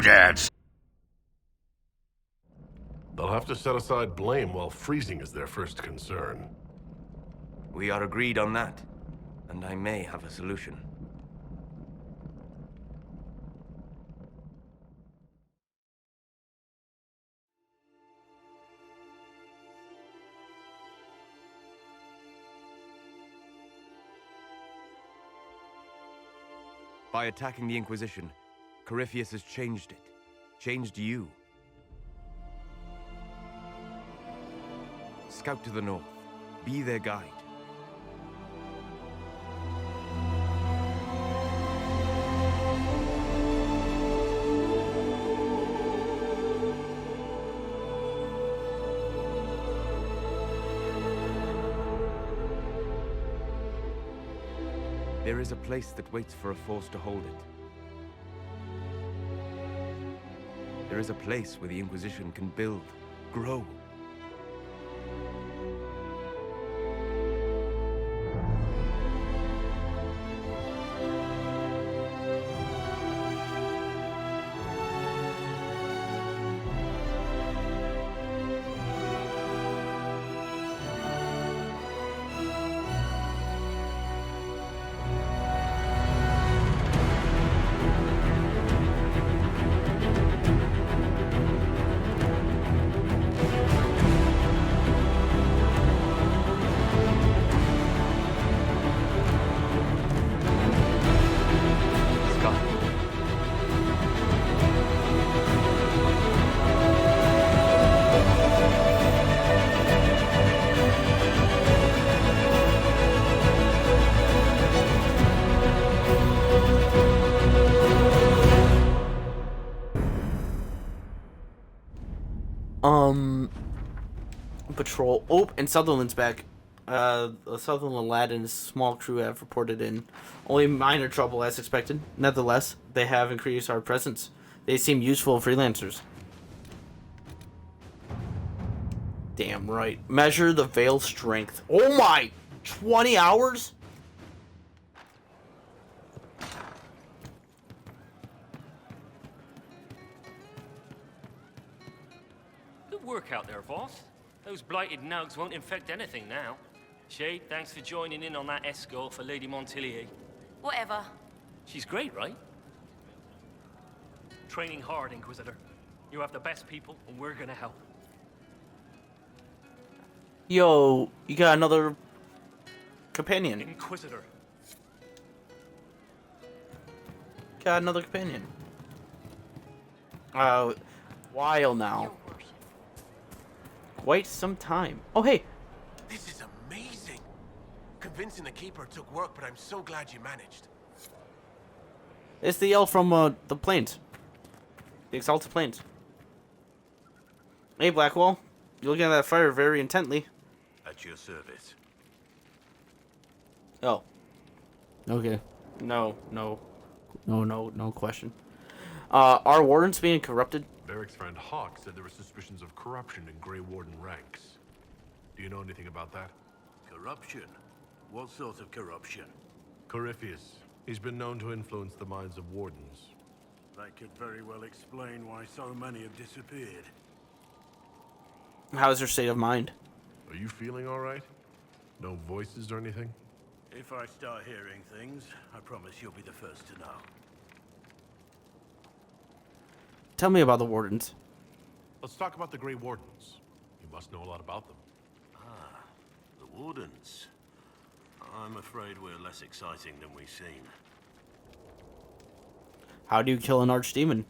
doodads. They'll have to set aside blame while freezing is their first concern. We are agreed on that, and I may have a solution. By attacking the Inquisition, Corypheus has changed it. Changed you. Scout to the north. Be their guide. There is a place that waits for a force to hold it. There is a place where the Inquisition can build, grow. Patrol. Oh, and Sutherland's back. Sutherland lad and his small crew have reported in only minor trouble as expected. Nevertheless, they have increased our presence. They seem useful freelancers. Damn right. Measure the veil strength. Oh my! 20 hours? Good work out there, boss. Those blighted nugs won't infect anything now. Shade, thanks for joining in on that escort for Lady Montilier. Whatever. She's great, right? Training hard, Inquisitor. You have the best people, and we're gonna help. Yo, you got another companion. Inquisitor. Got another companion. While now. Quite some time. Oh, hey. This is amazing. Convincing the Keeper took work, but I'm so glad you managed. It's the elf from the plains. The Exalted Plains. Hey, Blackwall. You're looking at that fire very intently. At your service. Oh. Okay. No question. Are wardens being corrupted? Varric's friend Hawk said there were suspicions of corruption in Grey Warden ranks. Do you know anything about that? Corruption? What sort of corruption? Corypheus. He's been known to influence the minds of wardens. That could very well explain why so many have disappeared. How's your state of mind? Are you feeling all right? No voices or anything? If I start hearing things, I promise you'll be the first to know. Tell me about the wardens. Let's talk about the Grey Wardens. You must know a lot about them. Ah, the Wardens. I'm afraid we're less exciting than we seem. How do you kill an archdemon?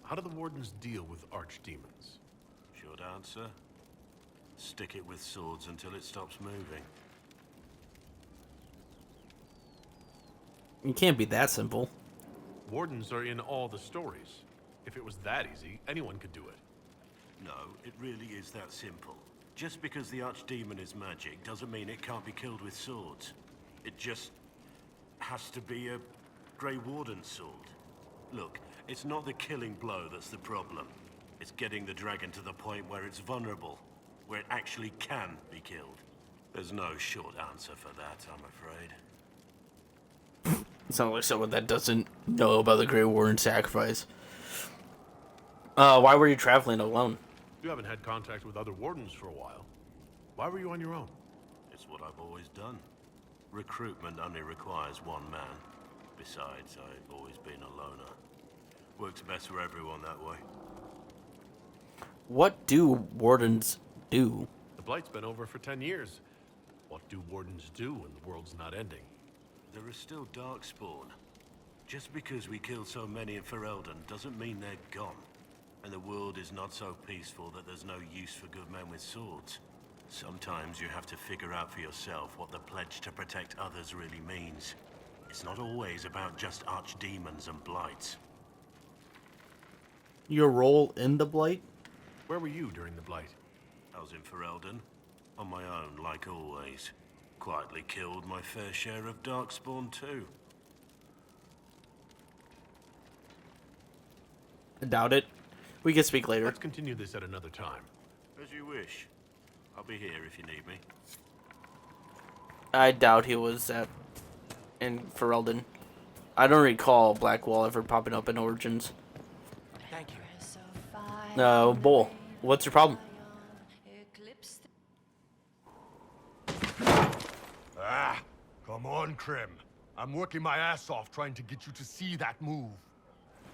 How do the Wardens deal with archdemons? Short answer. Stick it with swords until it stops moving. It can't be that simple. Wardens are in all the stories. If it was that easy, anyone could do it. No, it really is that simple. Just because the archdemon is magic doesn't mean it can't be killed with swords. It just has to be a Grey Warden sword. Look, it's not the killing blow that's the problem. It's getting the dragon to the point where it's vulnerable, where it actually can be killed. There's no short answer for that, I'm afraid. Sounds like someone that doesn't know about the Grey Warden sacrifice. Why were you traveling alone? You haven't had contact with other wardens for a while. Why were you on your own? It's what I've always done. Recruitment only requires one man. Besides, I've always been a loner. Works best for everyone that way. What do wardens do? The Blight's been over for 10 years. What do wardens do when the world's not ending? There is still Darkspawn. Just because we killed so many in Ferelden doesn't mean they're gone. And the world is not so peaceful that there's no use for good men with swords. Sometimes you have to figure out for yourself what the pledge to protect others really means. It's not always about just archdemons and blights. Your role in the Blight? Where were you during the Blight? I was in Ferelden, on my own like always. Quietly killed my fair share of Darkspawn too. I doubt it. We can speak later. Let's continue this at another time. As you wish. I'll be here if you need me. I doubt he was in Ferelden. I don't recall Blackwall ever popping up in Origins. Thank you. No, Bull. What's your problem? Ah, come on, Krim. I'm working my ass off trying to get you to see that move.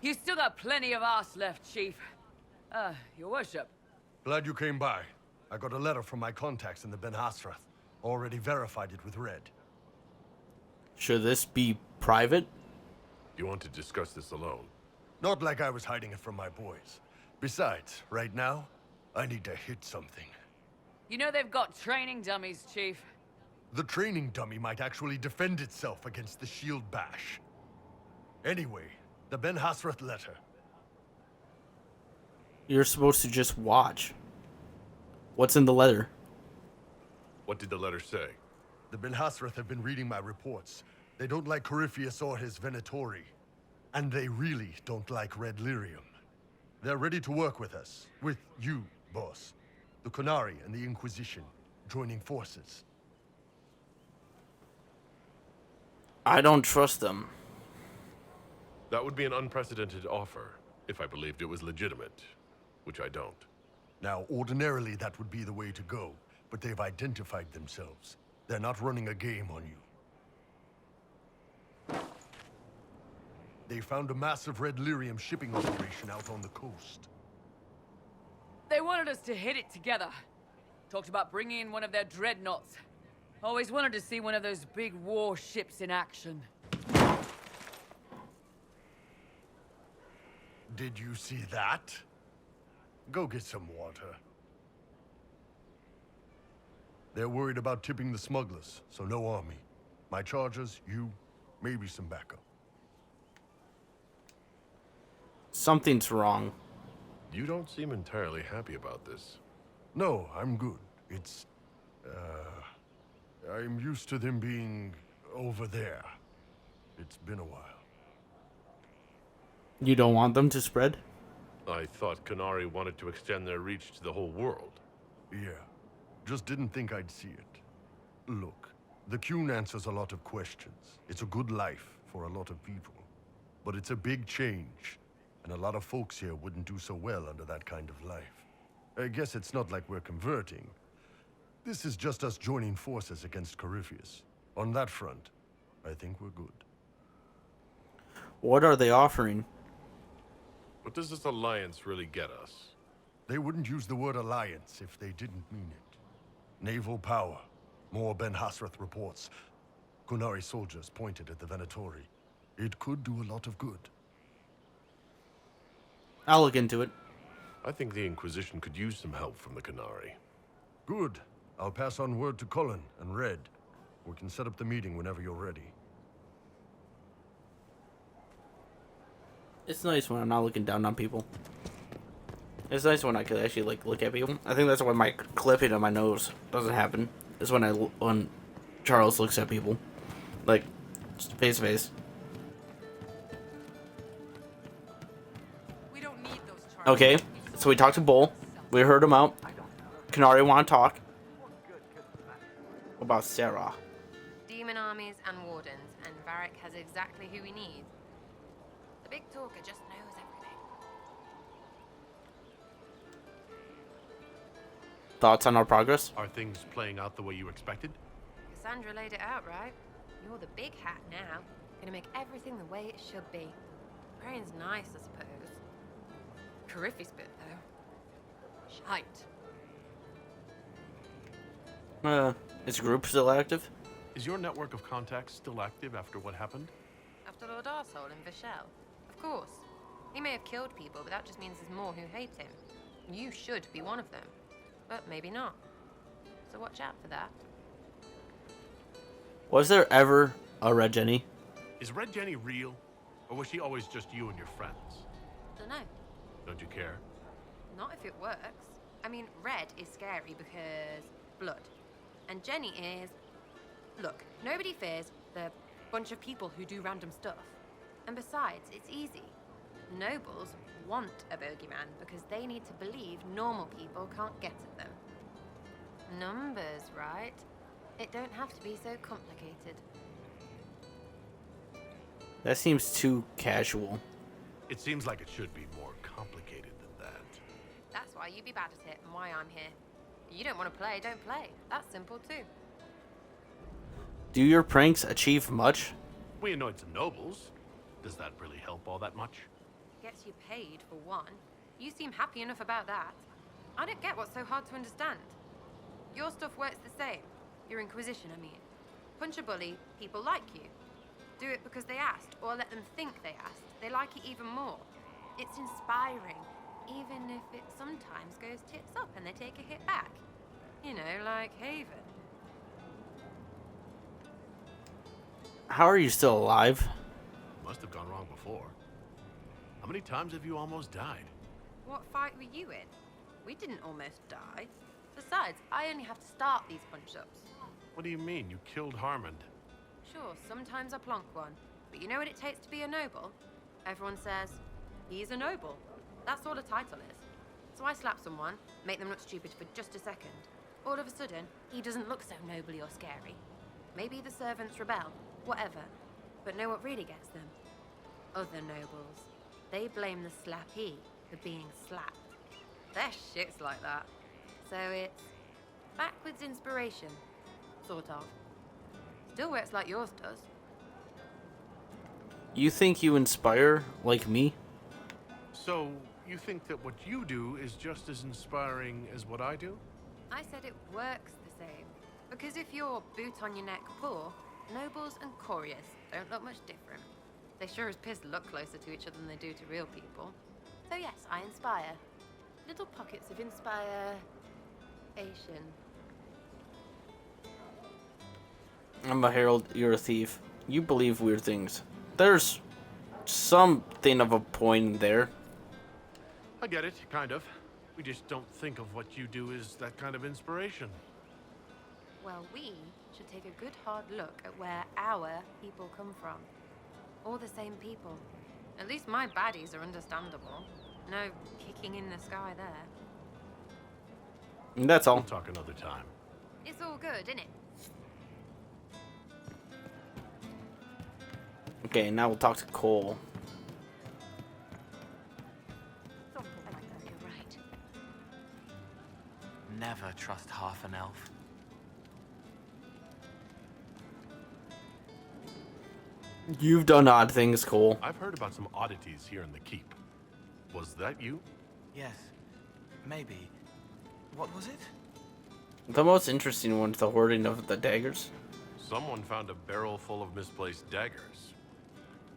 You still got plenty of arse left, Chief. Your worship. Glad you came by. I got a letter from my contacts in the Ben Hasrath. Already verified it with Red. Should this be private? You want to discuss this alone? Not like I was hiding it from my boys. Besides, right now, I need to hit something. You know they've got training dummies, Chief. The training dummy might actually defend itself against the shield bash. Anyway, the Ben Hasrath letter. You're supposed to just watch. What's in the letter? What did the letter say? The Ben Hasrath have been reading my reports. They don't like Corypheus or his Venatori. And they really don't like Red Lyrium. They're ready to work with us. With you, boss. The Qunari and the Inquisition, joining forces. I don't trust them. That would be an unprecedented offer, if I believed it was legitimate, which I don't. Now, ordinarily that would be the way to go, but they've identified themselves. They're not running a game on you. They found a massive Red Lyrium shipping operation out on the coast. They wanted us to hit it together. Talked about bringing in one of their dreadnoughts. Always wanted to see one of those big war ships in action. Did you see that? Go get some water. They're worried about tipping the smugglers, so no army. My chargers, you, maybe some backup. Something's wrong. You don't seem entirely happy about this. No, I'm good. It's, I'm used to them being over there. It's been a while. You don't want them to spread? I thought Qunari wanted to extend their reach to the whole world. Yeah, just didn't think I'd see it. Look, the Qun answers a lot of questions. It's a good life for a lot of people. But it's a big change, and a lot of folks here wouldn't do so well under that kind of life. I guess it's not like we're converting. This is just us joining forces against Corypheus. On that front, I think we're good. What are they offering? What does this alliance really get us? They wouldn't use the word alliance if they didn't mean it. Naval power. More Ben Hasrath reports. Qunari soldiers pointed at the Venatori. It could do a lot of good. I'll look into it. I think the Inquisition could use some help from the Qunari. Good. I'll pass on word to Cullen and Red. We can set up the meeting whenever you're ready. It's nice when I'm not looking down on people. It's nice when I could actually like look at people. I think that's why my clipping on my nose doesn't happen. Is when Charles looks at people, like just face to face. We don't need those charges. Okay, so we talked to Bull. We heard him out. Qunari want to talk. What about Sarah? Demon armies and wardens, and Varric has exactly who we need. The big talker just knows everything. Thoughts on our progress? Are things playing out the way you expected? Cassandra laid it out, right? You're the big hat now. Gonna make everything the way it should be. Praying's nice, I suppose. Coryphe's bit, though. Shite. Is group still active? Is your network of contacts still active after what happened? After Lord Arsehole and Vishal? Of course. He may have killed people, but that just means there's more who hate him. You should be one of them. But maybe not. So watch out for that. Was there ever a Red Jenny? Is Red Jenny real? Or was she always just you and your friends? Dunno. Don't you care? Not if it works. I mean, Red is scary because blood. And Jenny is... Look, nobody fears the bunch of people who do random stuff. And besides, it's easy. Nobles want a bogeyman because they need to believe normal people can't get at them. Numbers, right? It don't have to be so complicated. That seems too casual. It seems like it should be more complicated than that. That's why you be bad at it and why I'm here. You don't want to play, don't play. That's simple too. Do your pranks achieve much? We annoyed some nobles. Does that really help all that much? Gets you paid, for one. You seem happy enough about that. I don't get what's so hard to understand. Your stuff works the same. Your Inquisition, I mean. Punch a bully, people like you. Do it because they asked, or let them think they asked. They like it even more. It's inspiring, even if it sometimes goes tits up and they take a hit back. You know, like Haven. How are you still alive? Must have gone wrong before. How many times have you almost died? What fight were you in? We didn't almost die. Besides, I only have to start these punch-ups. What do you mean? You killed Harmond. Sure, sometimes I plonk one. But you know what it takes to be a noble? Everyone says, he's a noble. That's all a title is. So I slap someone, make them look stupid for just a second. All of a sudden, he doesn't look so nobly or scary. Maybe the servants rebel, whatever. But know what really gets them? Other nobles. They blame the slappee for being slapped. Their shit's like that. So it's backwards inspiration, sort of. Still works like yours does. You think you inspire like me? So, you think that what you do is just as inspiring as what I do? I said it works the same. Because if you're boot on your neck poor, nobles and couriers don't look much different. They sure as piss look closer to each other than they do to real people. So yes, I inspire. Little pockets of inspiration. I'm a herald, you're a thief. You believe weird things. There's something of a point there. I get it, kind of. We just don't think of what you do as that kind of inspiration. Well, we should take a good hard look at where our people come from. All the same people. At least my baddies are understandable. No kicking in the sky there. And that's all. We'll talk another time. It's all good, innit? Okay, now we'll talk to Cole. You're right. Never trust half an elf. You've done odd things, Cole. I've heard about some oddities here in the keep. Was that you? Yes. Maybe. What was it? The most interesting one's the hoarding of the daggers. Someone found a barrel full of misplaced daggers.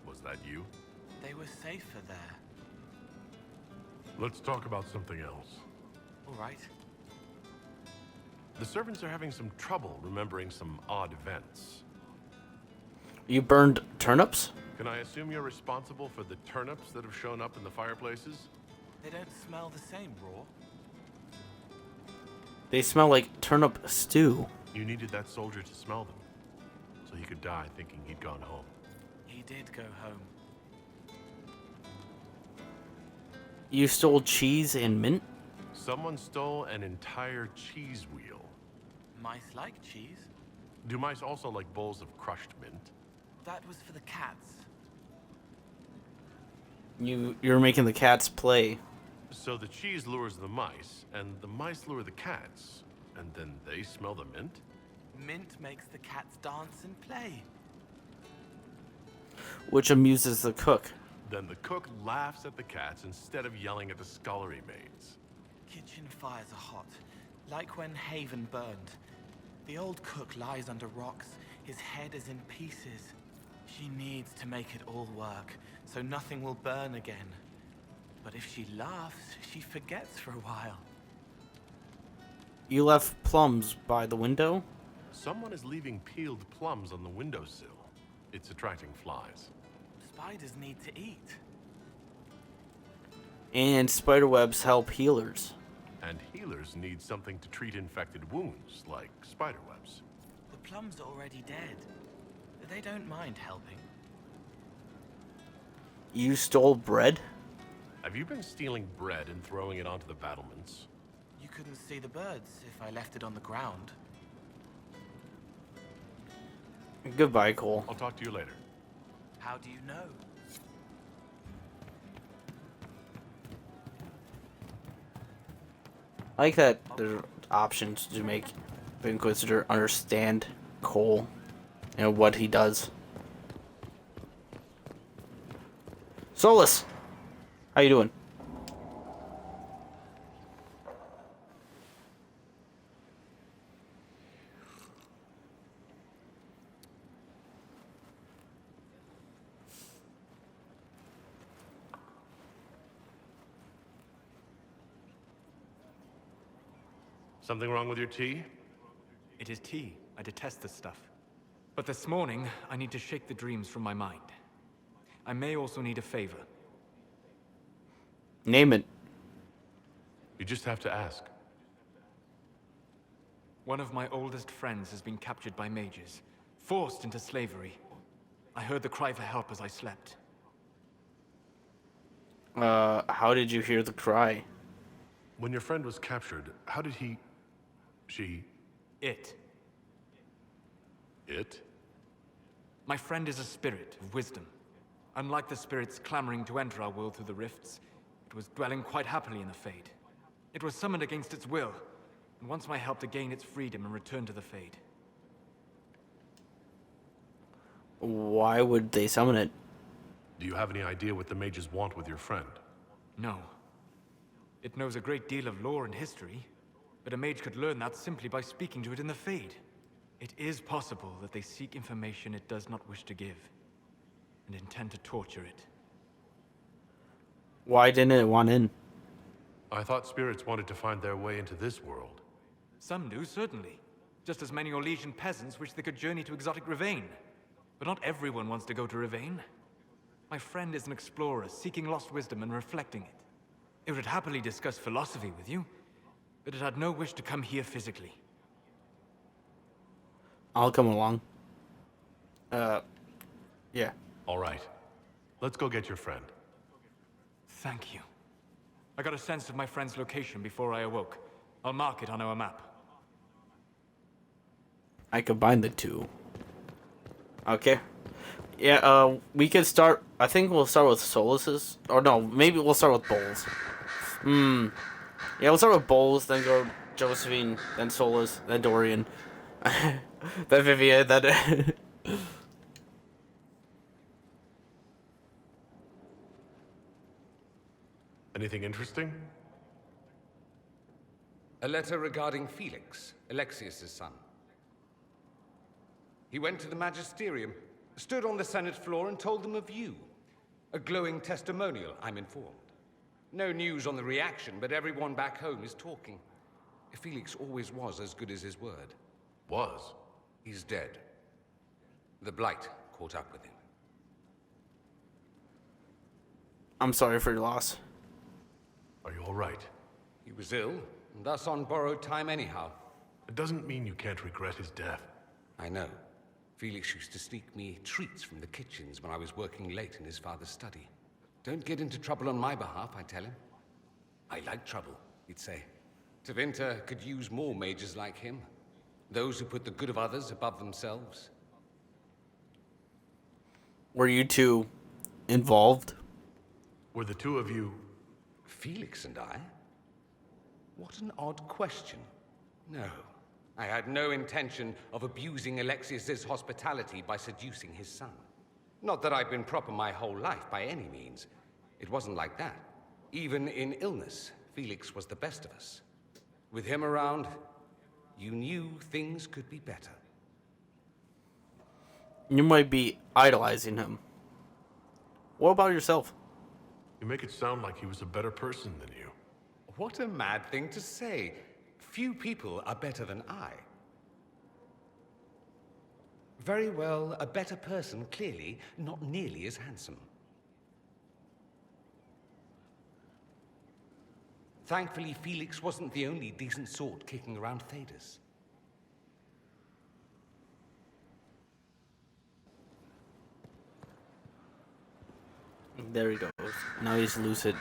Was that you? They were safer there. Let's talk about something else. All right. The servants are having some trouble remembering some odd events. You burned turnips? Can I assume you're responsible for the turnips that have shown up in the fireplaces? They don't smell the same raw. They smell like turnip stew. You needed that soldier to smell them, so he could die thinking he'd gone home. He did go home. You stole cheese and mint? Someone stole an entire cheese wheel. Mice like cheese. Do mice also like bowls of crushed mint? That was for the cats. You're making the cats play. So the cheese lures the mice, and the mice lure the cats, and then they smell the mint? Mint makes the cats dance and play. Which amuses the cook. Then the cook laughs at the cats instead of yelling at the scullery maids. Kitchen fires are hot, like when Haven burned. The old cook lies under rocks. His head is in pieces. She needs to make it all work, so nothing will burn again. But if she laughs, she forgets for a while. You left plums by the window? Someone is leaving peeled plums on the windowsill. It's attracting flies. Spiders need to eat. And spiderwebs help healers. And healers need something to treat infected wounds, like spiderwebs. The plums are already dead. They don't mind helping. You stole bread? Have you been stealing bread and throwing it onto the battlements? You couldn't see the birds if I left it on the ground. Goodbye, Cole. I'll talk to you later. How do you know? I like that there are options to make the Inquisitor understand Cole and what he does. Solas! How you doing? Something wrong with your tea? It is tea. I detest this stuff. But this morning, I need to shake the dreams from my mind. I may also need a favor. Name it. You just have to ask. One of my oldest friends has been captured by mages, forced into slavery. I heard the cry for help as I slept. How did you hear the cry? When your friend was captured, how did he... she... It. It? My friend is a spirit of wisdom. Unlike the spirits clamoring to enter our world through the rifts, it was dwelling quite happily in the Fade. It was summoned against its will, and wants my help to gain its freedom and return to the Fade. Why would they summon it? Do you have any idea what the mages want with your friend? No. It knows a great deal of lore and history, but a mage could learn that simply by speaking to it in the Fade. It is possible that they seek information it does not wish to give, and intend to torture it. Why didn't it want in? I thought spirits wanted to find their way into this world. Some do, certainly. Just as many Orlesian peasants wish they could journey to exotic Rivain. But not everyone wants to go to Rivain. My friend is an explorer, seeking lost wisdom and reflecting it. It would happily discuss philosophy with you, but it had no wish to come here physically. I'll come along. Yeah. All right. Let's go get your friend. Thank you. I got a sense of my friend's location before I awoke. I'll mark it on our map. I combine the two. Okay. Yeah, we could start... I think we'll start with Solas's. Or no, maybe we'll start with Bowles. Yeah, we'll start with Bowles, then go Josephine, then Solas, then Dorian. Then Vivian, then... Anything interesting? A letter regarding Felix, Alexius's son. He went to the Magisterium, stood on the Senate floor and told them of you. A glowing testimonial, I'm informed. No news on the reaction, but everyone back home is talking. Felix always was as good as his word. Was? He's dead. The Blight caught up with him. I'm sorry for your loss. Are you all right? He was ill, and thus on borrowed time anyhow. It doesn't mean you can't regret his death. I know. Felix used to sneak me treats from the kitchens when I was working late in his father's study. Don't get into trouble on my behalf, I tell him. I like trouble, he'd say. Tevinter could use more mages like him. Those who put the good of others above themselves. Were you two involved? Were the two of you... Felix and I? What an odd question. No, I had no intention of abusing Alexius's hospitality by seducing his son. Not that I've been proper my whole life by any means. It wasn't like that. Even in illness, Felix was the best of us. With him around, you knew things could be better. You might be idolizing him. What about yourself? You make it sound like he was a better person than you. What a mad thing to say. Few people are better than I. Very well, a better person, clearly, not nearly as handsome. Thankfully, Felix wasn't the only decent sort kicking around Thedas. There he goes. Now he's lucid.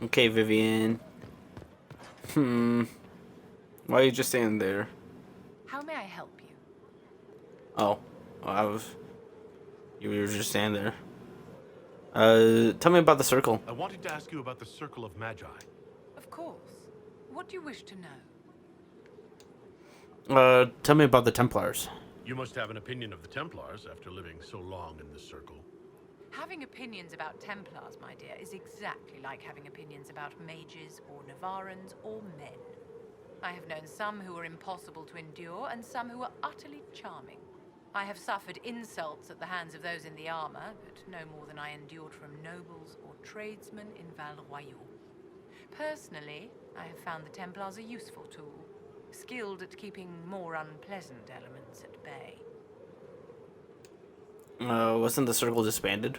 Okay, Vivian. Why are you just standing there? How may I help you? Oh, you were just standing there. Tell me about the circle. I wanted to ask you about the Circle of Magi. Of course. What do you wish to know? Tell me about the Templars. You must have an opinion of the Templars after living so long in this circle. Having opinions about Templars, my dear, is exactly like having opinions about mages or Navarrans or men. I have known some who were impossible to endure and some who were utterly charming. I have suffered insults at the hands of those in the armor, but no more than I endured from nobles or tradesmen in Val Royal. Personally, I have found the Templars a useful tool, skilled at keeping more unpleasant elements at bay. Wasn't the circle disbanded?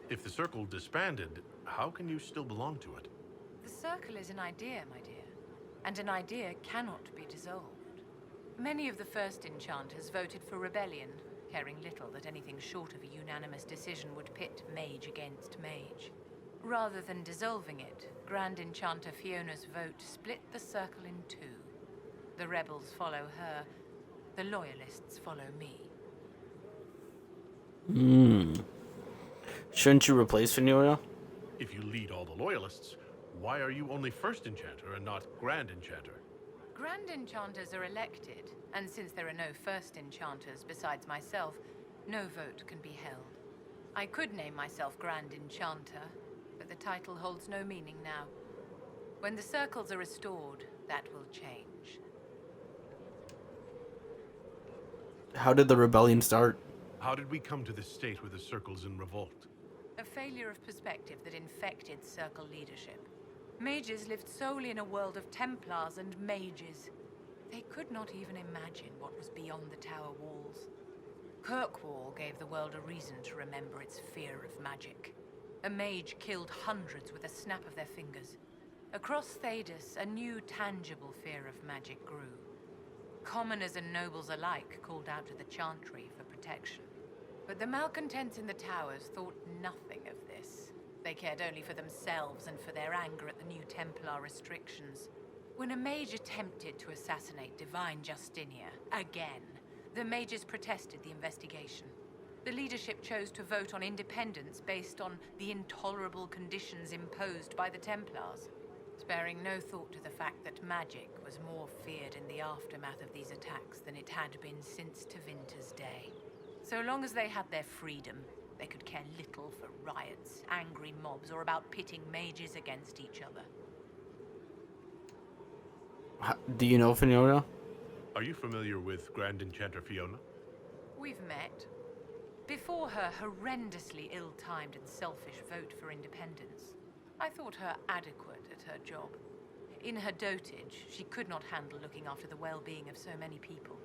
If the circle disbanded, how can you still belong to it? The circle is an idea, my dear, and an idea cannot be dissolved. Many of the first enchanters voted for rebellion, caring little that anything short of a unanimous decision would pit mage against mage. Rather than dissolving it, Grand Enchanter Fiona's vote split the circle in two. The rebels follow her, the loyalists follow me. Shouldn't you replace Fenioria? If you lead all the loyalists, why are you only First Enchanter and not Grand Enchanter? Grand Enchanters are elected, and since there are no First Enchanters besides myself, no vote can be held. I could name myself Grand Enchanter, but the title holds no meaning now. When the circles are restored, that will change. How did the rebellion start? How did we come to this state where the circle's in revolt? A failure of perspective that infected circle leadership. Mages lived solely in a world of Templars and mages. They could not even imagine what was beyond the tower walls. Kirkwall gave the world a reason to remember its fear of magic. A mage killed hundreds with a snap of their fingers. Across Thedas, a new tangible fear of magic grew. Commoners and nobles alike called out to the Chantry for protection. But the malcontents in the towers thought nothing of this. They cared only for themselves and for their anger at the new Templar restrictions. When a mage attempted to assassinate Divine Justinia, again, the mages protested the investigation. The leadership chose to vote on independence based on the intolerable conditions imposed by the Templars, sparing no thought to the fact that magic was more feared in the aftermath of these attacks than it had been since Tevinter's day. So long as they had their freedom, they could care little for riots, angry mobs, or about pitting mages against each other. Do you know Fenioria? Are you familiar with Grand Enchanter Fiona? We've met. Before her horrendously ill-timed and selfish vote for independence, I thought her adequate at her job. In her dotage, she could not handle looking after the well-being of so many people.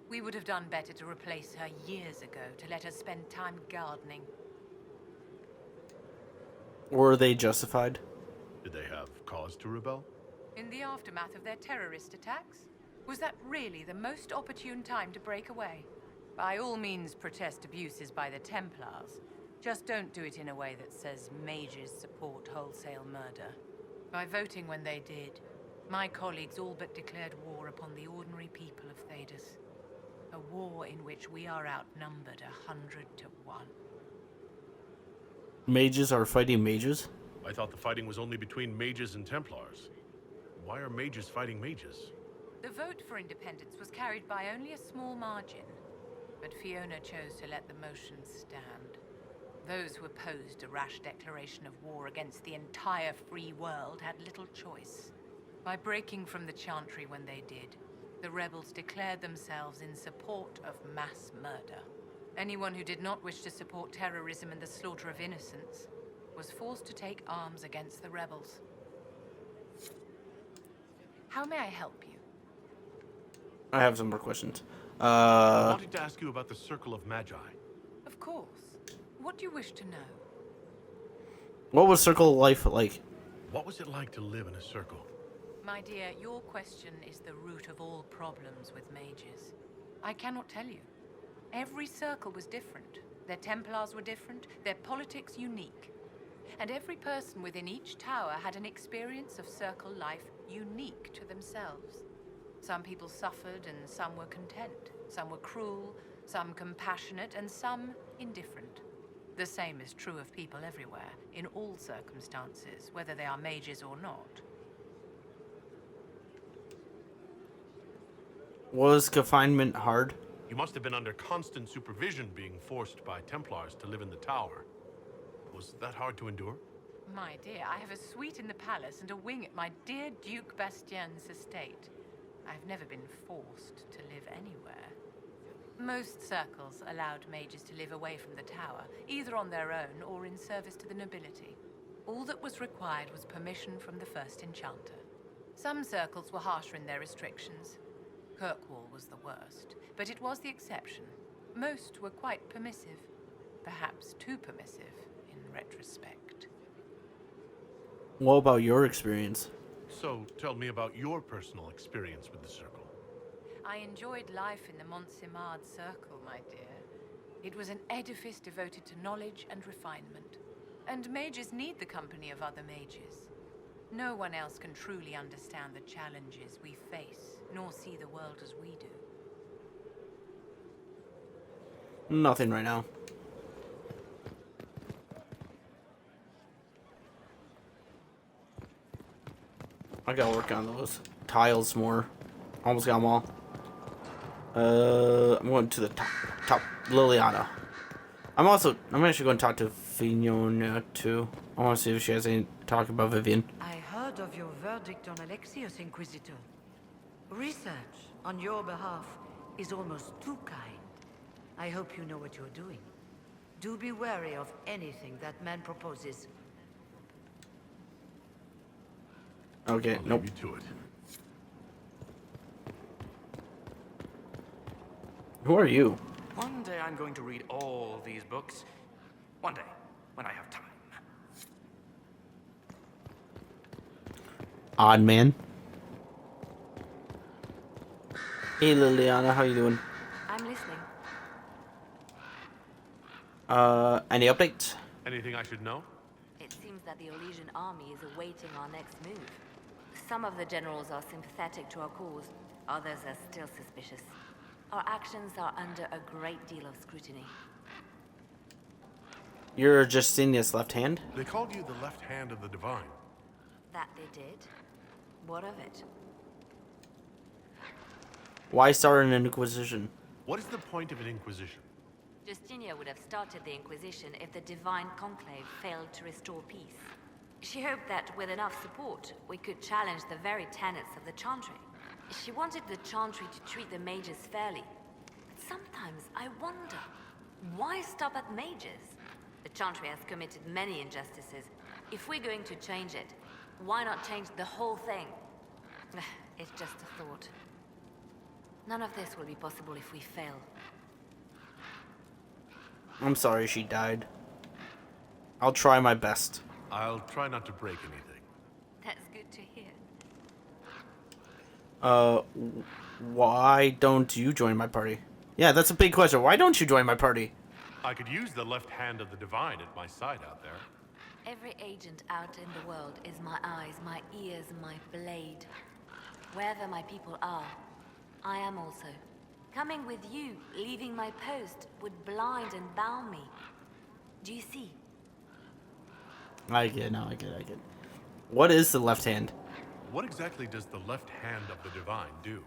We would have done better to replace her years ago, to let her spend time gardening. Were they justified? Did they have cause to rebel? In the aftermath of their terrorist attacks? Was that really the most opportune time to break away? By all means, protest abuses by the Templars. Just don't do it in a way that says mages support wholesale murder. By voting when they did, my colleagues all but declared war upon the ordinary people of Thedas. A war in which we are outnumbered 100 to 1. Mages are fighting mages? I thought the fighting was only between mages and Templars. Why are mages fighting mages? The vote for independence was carried by only a small margin, but Fiona chose to let the motion stand. Those who opposed a rash declaration of war against the entire free world had little choice. By breaking from the Chantry when they did, the rebels declared themselves in support of mass murder. Anyone who did not wish to support terrorism and the slaughter of innocents was forced to take arms against the rebels. How may I help you? I have some more questions. I wanted to ask you about the Circle of Magi. Of course. What do you wish to know? What was Circle of Life like? What was it like to live in a circle? My dear, your question is the root of all problems with mages. I cannot tell you. Every circle was different. Their Templars were different, their politics unique. And every person within each tower had an experience of circle life unique to themselves. Some people suffered and some were content. Some were cruel, some compassionate, and some indifferent. The same is true of people everywhere, in all circumstances, whether they are mages or not. Was confinement hard? You must have been under constant supervision being forced by Templars to live in the tower. Was that hard to endure? My dear, I have a suite in the palace and a wing at my dear Duke Bastien's estate. I've never been forced to live anywhere. Most circles allowed mages to live away from the tower, either on their own or in service to the nobility. All that was required was permission from the first enchanter. Some circles were harsher in their restrictions. Kirkwall was the worst, but it was the exception. Most were quite permissive, perhaps too permissive in retrospect. What about your experience? So, tell me about your personal experience with the Circle. I enjoyed life in the Montsimard Circle, my dear. It was an edifice devoted to knowledge and refinement. And mages need the company of other mages. No one else can truly understand the challenges we face, nor see the world as we do. Nothing right now. I gotta work on those tiles more. Almost got them all. I'm going to the top Liliana. I'm actually going to talk to Fiona too. I want to see if she has any talk about Vivian. I heard of your verdict on Alexios, Inquisitor. Research on your behalf is almost too kind. I hope you know what you're doing. Do be wary of anything that man proposes. Okay, nope. Leave you to it. Who are you? One day I'm going to read all these books. One day, when I have time. Odd man. Hey Liliana, how you doing? I'm listening. Any updates? Anything I should know? It seems that the Elysian army is awaiting our next move. Some of the generals are sympathetic to our cause, others are still suspicious. Our actions are under a great deal of scrutiny. You're Justinia's left hand? They called you the left hand of the Divine. That they did? What of it? Why start an Inquisition? What is the point of an Inquisition? Justinia would have started the Inquisition if the Divine Conclave failed to restore peace. She hoped that with enough support, we could challenge the very tenets of the Chantry. She wanted the Chantry to treat the mages fairly. But sometimes I wonder, why stop at mages? The Chantry has committed many injustices. If we're going to change it, why not change the whole thing? It's just a thought. None of this will be possible if we fail. I'm sorry she died. I'll try my best. I'll try not to break anything. That's good to hear. Why don't you join my party? Yeah, that's a big question. Why don't you join my party? I could use the left hand of the Divine at my side out there. Every agent out in the world is my eyes, my ears, my blade. Wherever my people are, I am also. Coming with you, leaving my post, would blind and bound me. Do you see? I get it. What is the left hand? What exactly does the left hand of the divine do?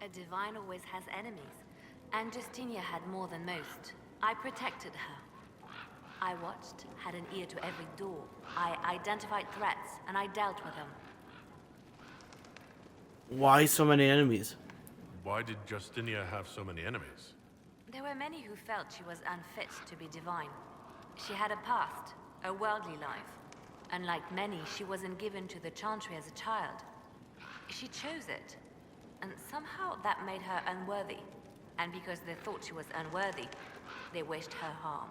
A divine always has enemies, and Justinia had more than most. I protected her. I watched, had an ear to every door. I identified threats, and I dealt with them. Why so many enemies? Why did Justinia have so many enemies? There were many who felt she was unfit to be divine. She had a past, a worldly life. Unlike many, she wasn't given to the Chantry as a child. She chose it, and somehow that made her unworthy. And because they thought she was unworthy, they wished her harm.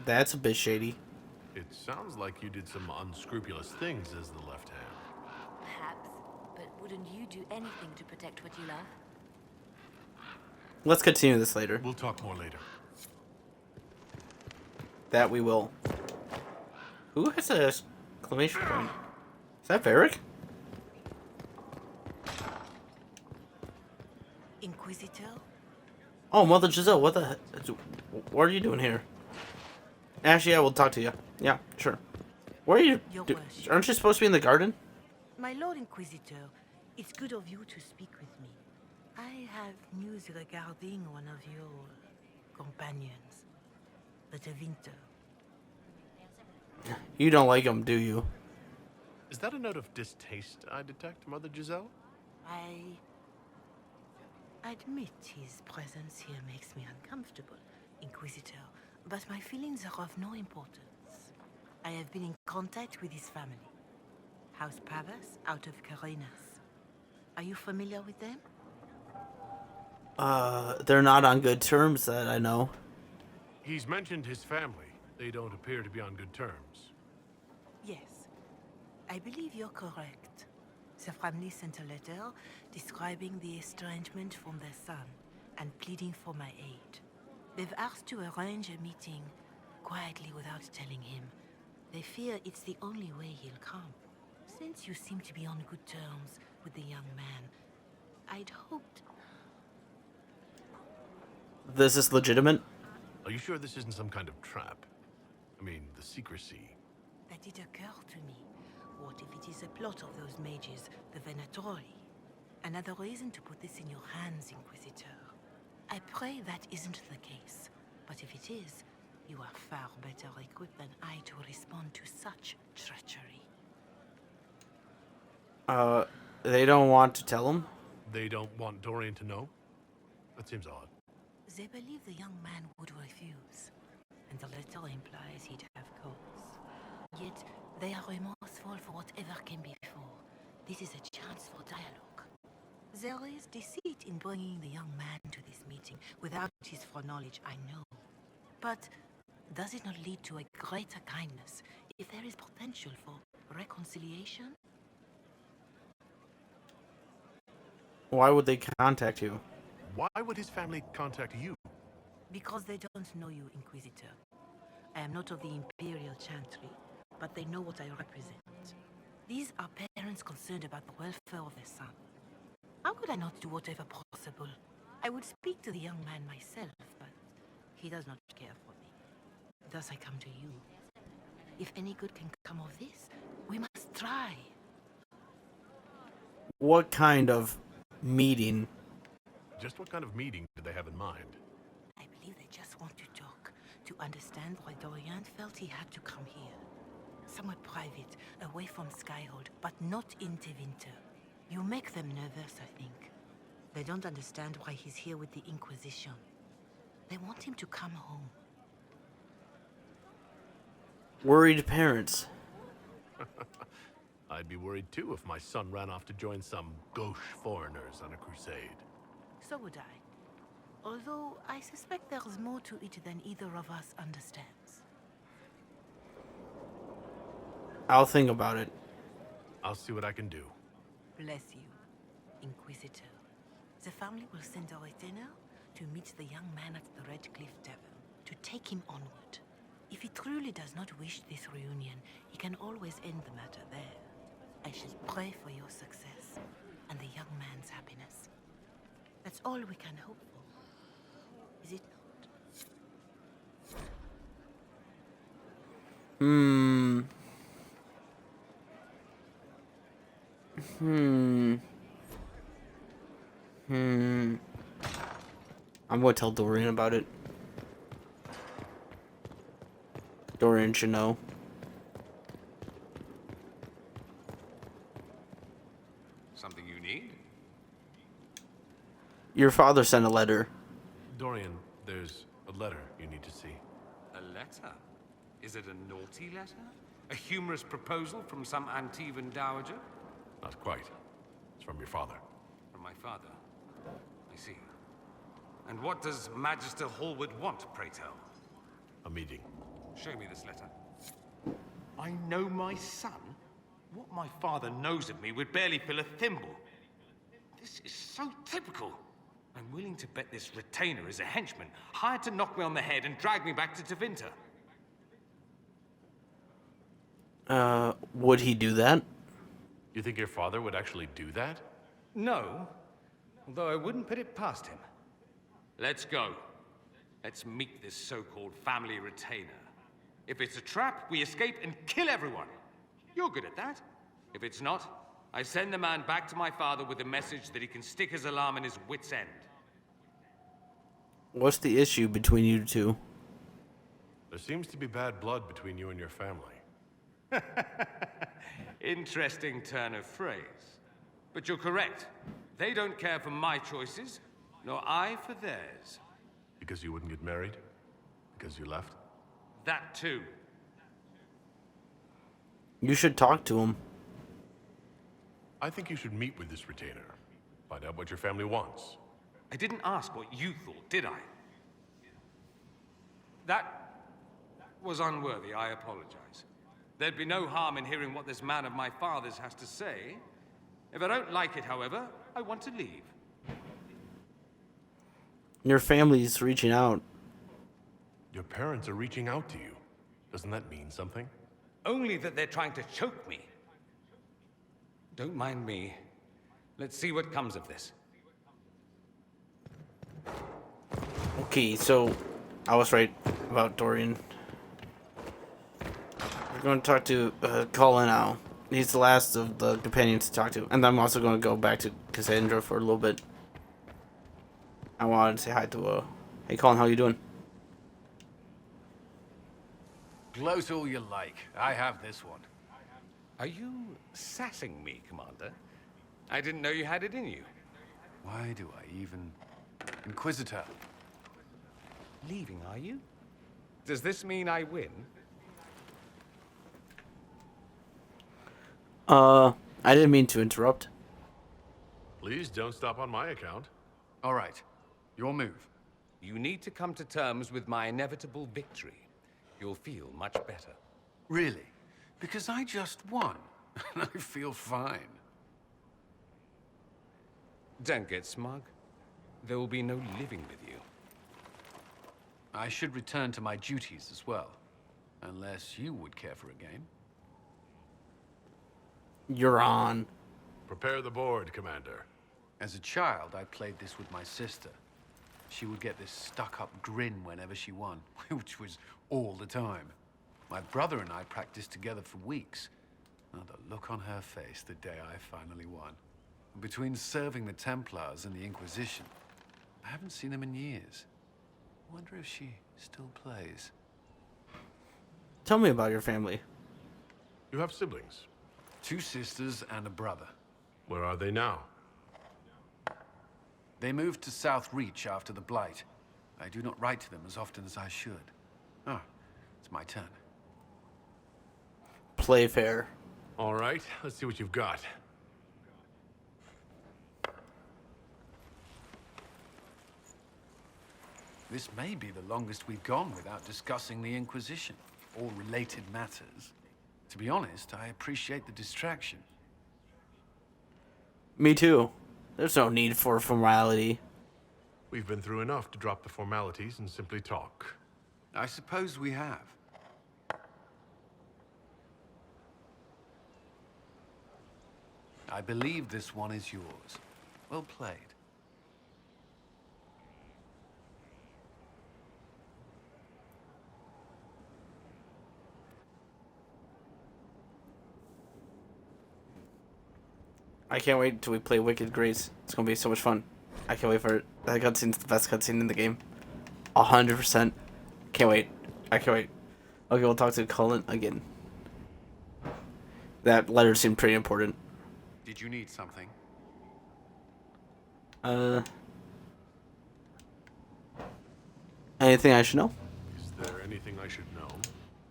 That's a bit shady. It sounds like you did some unscrupulous things as the left hand. Perhaps, but wouldn't you do anything to protect what you love? Let's continue this later. We'll talk more later. That we will. Who has a exclamation point? Is that Varric? Inquisitor? Oh, Mother Giselle, what are you doing here? Actually, I will talk to you. Yeah, sure. Where are you? Aren't you supposed to be in the garden? My Lord Inquisitor, it's good of you to speak with me. I have news regarding one of your companions, the Tevinter. You don't like him, do you? Is that a note of distaste I detect, Mother Giselle? I admit his presence here makes me uncomfortable, Inquisitor, but my feelings are of no importance. I have been in contact with his family. House Pavas, out of Carinas. Are you familiar with them? They're not on good terms that I know. He's mentioned his family. They don't appear to be on good terms. Yes. I believe you're correct. The family sent a letter describing the estrangement from their son and pleading for my aid. They've asked to arrange a meeting quietly without telling him. They fear it's the only way he'll come. Since you seem to be on good terms with the young man, I'd hoped... This is legitimate? Are you sure this isn't some kind of trap? I mean, the secrecy. That did occur to me. What if it is a plot of those mages, the Venatori? Another reason to put this in your hands, Inquisitor. I pray that isn't the case. But if it is, you are far better equipped than I to respond to such treachery. They don't want to tell him? They don't want Dorian to know? That seems odd. They believe the young man would refuse, and the letter implies he'd have cause. Yet, they are remorseful for whatever came before. This is a chance for dialogue. There is deceit in bringing the young man to this meeting without his foreknowledge, I know. But does it not lead to a greater kindness if there is potential for reconciliation? Why would they contact you? Why would his family contact you? Because they don't know you, Inquisitor. I am not of the Imperial Chantry, but they know what I represent. These are parents concerned about the welfare of their son. How could I not do whatever possible? I would speak to the young man myself, but he does not care for me. Thus I come to you. If any good can come of this, we must try. What kind of meeting? Just what kind of meeting did they have in mind? I believe they just want to talk, to understand why Dorian felt he had to come here. Somewhere private, away from Skyhold, but not in Tevinter. You make them nervous, I think. They don't understand why he's here with the Inquisition. They want him to come home. Worried parents. I'd be worried too if my son ran off to join some gauche foreigners on a crusade. So would I. Although I suspect there's more to it than either of us understands. I'll think about it. I'll see what I can do. Bless you, Inquisitor. The family will send a retainer to meet the young man at the Red Cliff Tavern, to take him onward. If he truly does not wish this reunion, he can always end the matter there. I shall pray for your success and the young man's happiness. That's all we can hope for. Is it not? I'm gonna tell Dorian about it. Dorian should know. Something you need? Your father sent a letter. Dorian, there's a letter you need to see. A letter? Is it a naughty letter? A humorous proposal from some Antivan dowager? Not quite. It's from your father. From my father? I see. And what does Magister Hallwood want, pray tell? A meeting. Show me this letter. I know my son? What my father knows of me would barely fill a thimble. This is so typical. I'm willing to bet this retainer is a henchman, hired to knock me on the head and drag me back to Tevinter. Would he do that? You think your father would actually do that? No, although I wouldn't put it past him. Let's go. Let's meet this so-called family retainer. If it's a trap, we escape and kill everyone. You're good at that. If it's not, I send the man back to my father with a message that he can stick his alarm in his wit's end. What's the issue between you two? There seems to be bad blood between you and your family. Interesting turn of phrase. But you're correct. They don't care for my choices, nor I for theirs. Because you wouldn't get married? Because you left? That too. You should talk to him. I think you should meet with this retainer. Find out what your family wants. I didn't ask what you thought, did I? That was unworthy. I apologize. There'd be no harm in hearing what this man of my father's has to say. If I don't like it, however, I want to leave. Your family's reaching out. Your parents are reaching out to you. Doesn't that mean something? Only that they're trying to choke me. Don't mind me. Let's see what comes of this. Okay, so I was right about Dorian. We're going to talk to Colin now. He's the last of the companions to talk to. And I'm also going to go back to Cassandra for a little bit. I wanted to say hi to, hey Colin, how you doing? Gloat all you like. I have this one. Are you sassing me, Commander? I didn't know you had it in you. Why do I even... Inquisitor. Leaving, are you? Does this mean I win? I didn't mean to interrupt. Please don't stop on my account. All right. Your move. You need to come to terms with my inevitable victory. You'll feel much better. Really? Because I just won. And I feel fine. Don't get smug. There will be no living with you. I should return to my duties as well. Unless you would care for a game. You're on. Prepare the board, Commander. As a child, I played this with my sister. She would get this stuck-up grin whenever she won, which was all the time. My brother and I practiced together for weeks. Oh, the look on her face the day I finally won. Between serving the Templars and the Inquisition, I haven't seen them in years. I wonder if she still plays. Tell me about your family. You have siblings? 2 sisters and a brother. Where are they now? They moved to South Reach after the Blight. I do not write to them as often as I should. Ah, it's my turn. Play fair. All right, let's see what you've got. This may be the longest we've gone without discussing the Inquisition, or related matters. To be honest, I appreciate the distraction. Me too. There's no need for formality. We've been through enough to drop the formalities and simply talk. I suppose we have. I believe this one is yours. Well played. I can't wait till we play Wicked Grace. It's gonna be so much fun. I can't wait for it. That cutscene's the best cutscene in the game. 100%. Can't wait. I can't wait. Okay, we'll talk to Cullen again. That letter seemed pretty important. Did you need something? Anything I should know? Is there anything I should know?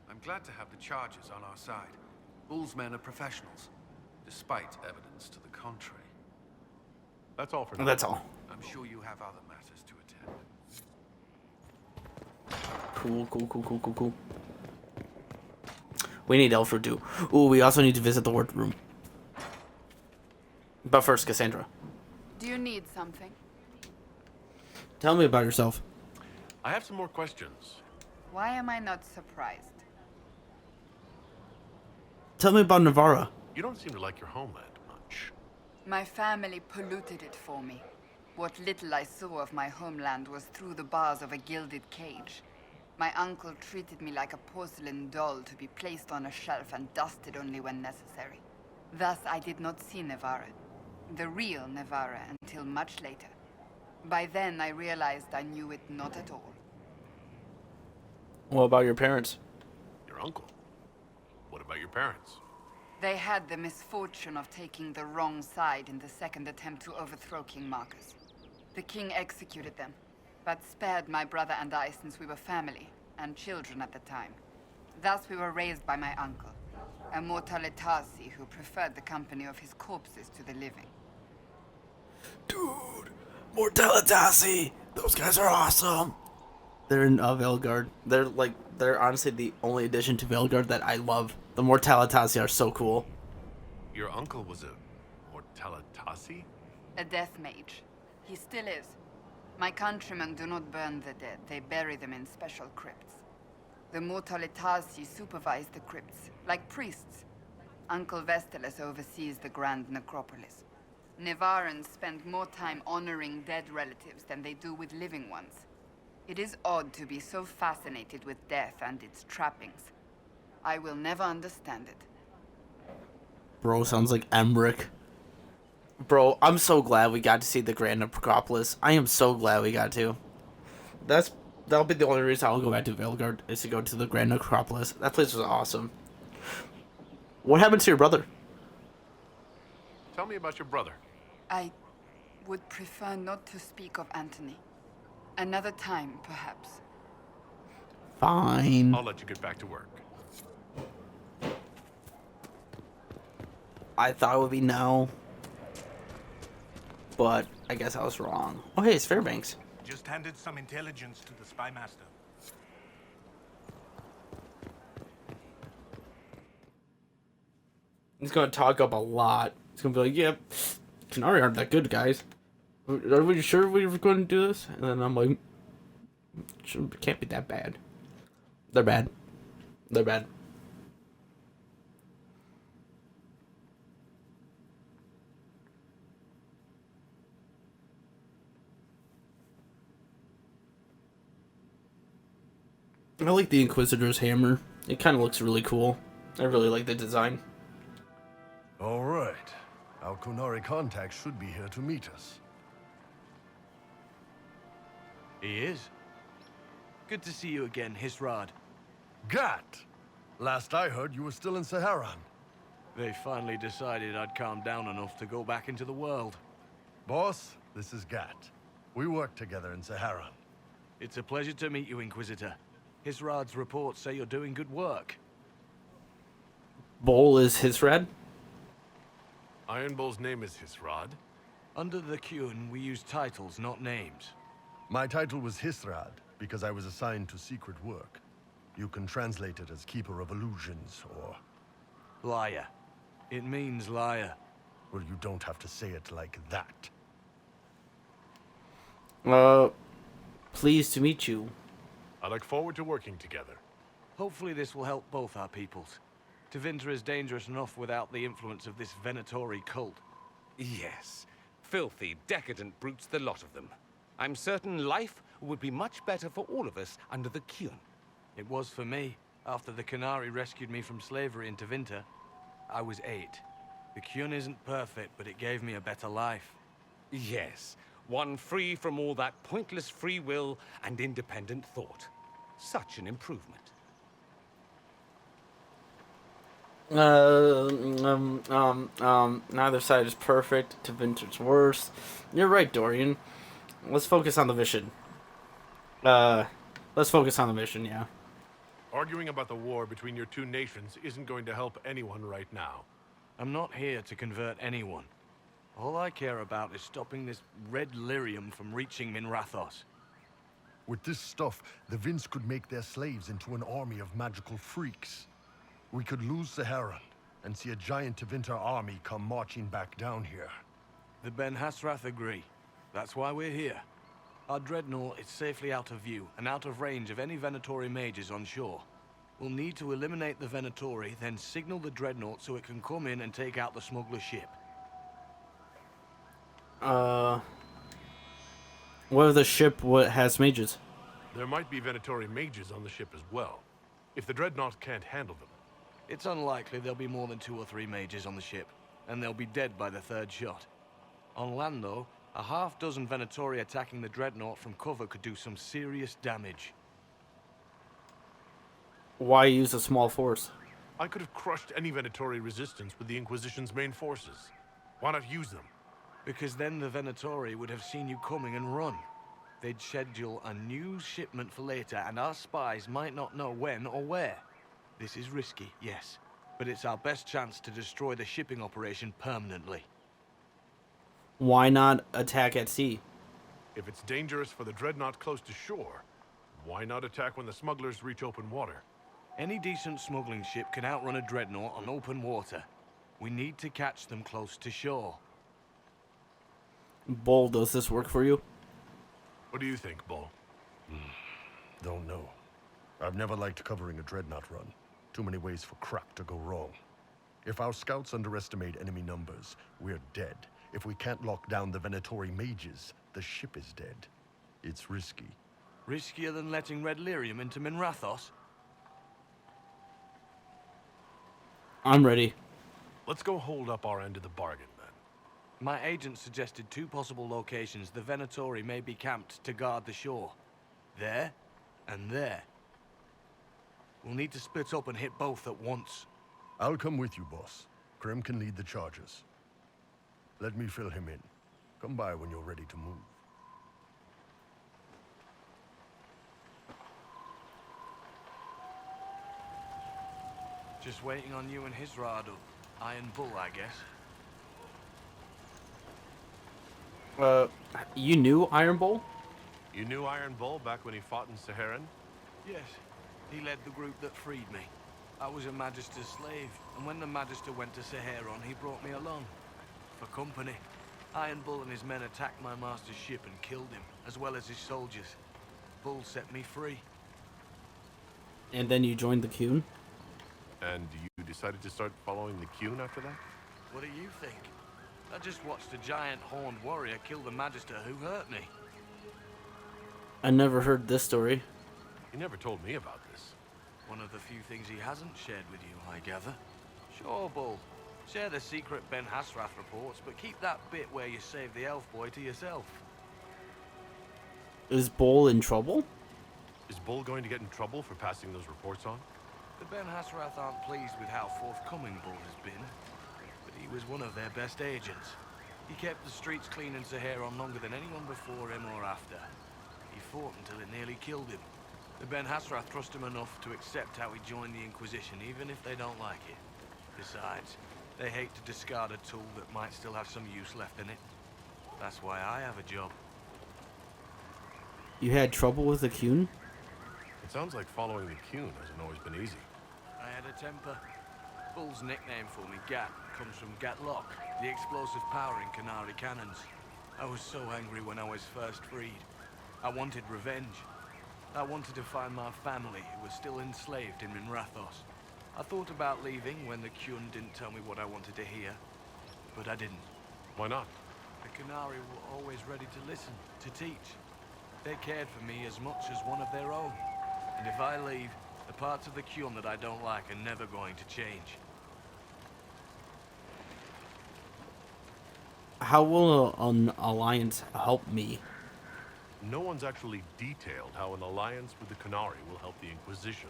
I'm glad to have the charges on our side. Bull's men are professionals, despite evidence to the contrary. That's all for now. That's all. I'm sure you have other matters to attend. Cool. We need Alfred too. Ooh, we also need to visit the ward room. But first, Cassandra. Do you need something? Tell me about yourself. I have some more questions. Why am I not surprised? Tell me about Navarra. You don't seem to like your homeland much. My family polluted it for me. What little I saw of my homeland was through the bars of a gilded cage. My uncle treated me like a porcelain doll to be placed on a shelf and dusted only when necessary. Thus, I did not see Navarra, the real Navarra, until much later. By then, I realized I knew it not at all. What about your parents? Your uncle? What about your parents? They had the misfortune of taking the wrong side in the second attempt to overthrow King Marcus. The king executed them, but spared my brother and I since we were family, and children at the time. Thus we were raised by my uncle, a Mortalitasi who preferred the company of his corpses to the living. Dude, Mortalitasi! Those guys are awesome! They're in Velgard. They're honestly the only addition to Velgard that I love. The Mortalitasi are so cool. Your uncle was a Mortalitasi? A death mage. He still is. My countrymen do not burn the dead. They bury them in special crypts. The Mortalitasi supervise the crypts, like priests. Uncle Vestalis oversees the grand necropolis. Nevarans spend more time honoring dead relatives than they do with living ones. It is odd to be so fascinated with death and its trappings. I will never understand it. Bro, sounds like Emmerich. Bro, I'm so glad we got to see the Grand Necropolis. I am so glad we got to. That'll be the only reason I'll go back to Velgard, is to go to the Grand Necropolis. That place was awesome. What happened to your brother? Tell me about your brother. I would prefer not to speak of Anthony. Another time, perhaps. Fine. I'll let you get back to work. I thought it would be no. But I guess I was wrong. Oh, hey, it's Fairbanks. Just handed some intelligence to the spy master. He's gonna talk up a lot. He's gonna be like, yep, Canary aren't that good, guys. Are we sure we were going to do this? And then I'm like, can't be that bad. They're bad. They're bad. I like the Inquisitor's hammer. It kind of looks really cool. I really like the design. All right. Our Kunari contact should be here to meet us. He is. Good to see you again, Hisrad. Gat! Last I heard, you were still in Saharan. They finally decided I'd calmed down enough to go back into the world. Boss, this is Gat. We work together in Saharan. It's a pleasure to meet you, Inquisitor. Hisrad's reports say you're doing good work. Bowl is Hisrad? Iron Bull's name is Hisrad. Under the Qun, we use titles, not names. My title was Hisrad, because I was assigned to secret work. You can translate it as Keeper of Illusions, or... Liar. It means liar. Well, you don't have to say it like that. Pleased to meet you. I look forward to working together. Hopefully this will help both our peoples. Tevinter is dangerous enough without the influence of this Venatori cult. Yes. Filthy, decadent brutes, the lot of them. I'm certain life would be much better for all of us under the Qun. It was for me. After the Canary rescued me from slavery in Tevinter, I was 8. The Kyun isn't perfect, but it gave me a better life. Yes, one free from all that pointless free will and independent thought. Such an improvement. Neither side is perfect. To Vinter's worse. You're right, Dorian. Let's focus on the mission. Let's focus on the mission, yeah. Arguing about the war between your two nations isn't going to help anyone right now. I'm not here to convert anyone. All I care about is stopping this red lyrium from reaching Minrathos. With this stuff, the Vince could make their slaves into an army of magical freaks. We could lose Saharan and see a giant Tevinter army come marching back down here. The Ben Hasrath agree. That's why we're here. Our dreadnought is safely out of view and out of range of any Venatori mages on shore. We'll need to eliminate the Venatori, then signal the dreadnought so it can come in and take out the smuggler ship. What if the ship has mages? There might be Venatori mages on the ship as well. If the dreadnought can't handle them. It's unlikely there'll be more than 2 or 3 mages on the ship, and they'll be dead by the 3rd shot. On land, though, a half-dozen Venatori attacking the dreadnought from cover could do some serious damage. Why use a small force? I could have crushed any Venatori resistance with the Inquisition's main forces. Why not use them? Because then the Venatori would have seen you coming and run. They'd schedule a new shipment for later, and our spies might not know when or where. This is risky, yes, but it's our best chance to destroy the shipping operation permanently. Why not attack at sea? If it's dangerous for the dreadnought close to shore, why not attack when the smugglers reach open water? Any decent smuggling ship can outrun a dreadnought on open water. We need to catch them close to shore. Bull, does this work for you? What do you think, Bull? Don't know. I've never liked covering a dreadnought run. Too many ways for crap to go wrong. If our scouts underestimate enemy numbers, we're dead. If we can't lock down the Venatori mages, the ship is dead. It's risky. Riskier than letting Red Lyrium into Minrathos? I'm ready. Let's go hold up our end of the bargain, then. My agent suggested 2 possible locations the Venatori may be camped to guard the shore. There, and there. We'll need to split up and hit both at once. I'll come with you, boss. Krem can lead the charges. Let me fill him in. Come by when you're ready to move. Just waiting on you and Hisradu. Iron Bull, I guess. You knew Iron Bull? You knew Iron Bull back when he fought in Saharan? Yes. He led the group that freed me. I was a Magister's slave, and when the Magister went to Saharan, he brought me along. For company. Iron Bull and his men attacked my master's ship and killed him, as well as his soldiers. Bull set me free. And then you joined the Kyun? And you decided to start following the Kyun after that? What do you think? I just watched a giant horned warrior kill the Magister who hurt me. I never heard this story. He never told me about this. One of the few things he hasn't shared with you, I gather. Sure, Bull. Share the secret Ben Hasrath reports, but keep that bit where you saved the elf boy to yourself. Is Bull in trouble? Is Bull going to get in trouble for passing those reports on? The Ben Hasrath aren't pleased with how forthcoming Bull has been, but he was one of their best agents. He kept the streets clean in Saharan longer than anyone before him or after. He fought until it nearly killed him. The Ben Hasrath trust him enough to accept how he joined the Inquisition, even if they don't like it. Besides, they hate to discard a tool that might still have some use left in it. That's why I have a job. You had trouble with the Kyun? It sounds like following the Kyun hasn't always been easy. I had a temper. Bull's nickname for me, Gat, comes from Gatlock, the explosive power in Canary cannons. I was so angry when I was first freed. I wanted revenge. I wanted to find my family who was still enslaved in Minrathos. I thought about leaving when the Kyun didn't tell me what I wanted to hear, but I didn't. Why not? The Canary were always ready to listen, to teach. They cared for me as much as one of their own. And if I leave, the parts of the Kyun that I don't like are never going to change. How will an alliance help me? No one's actually detailed how an alliance with the Qunari will help the Inquisition.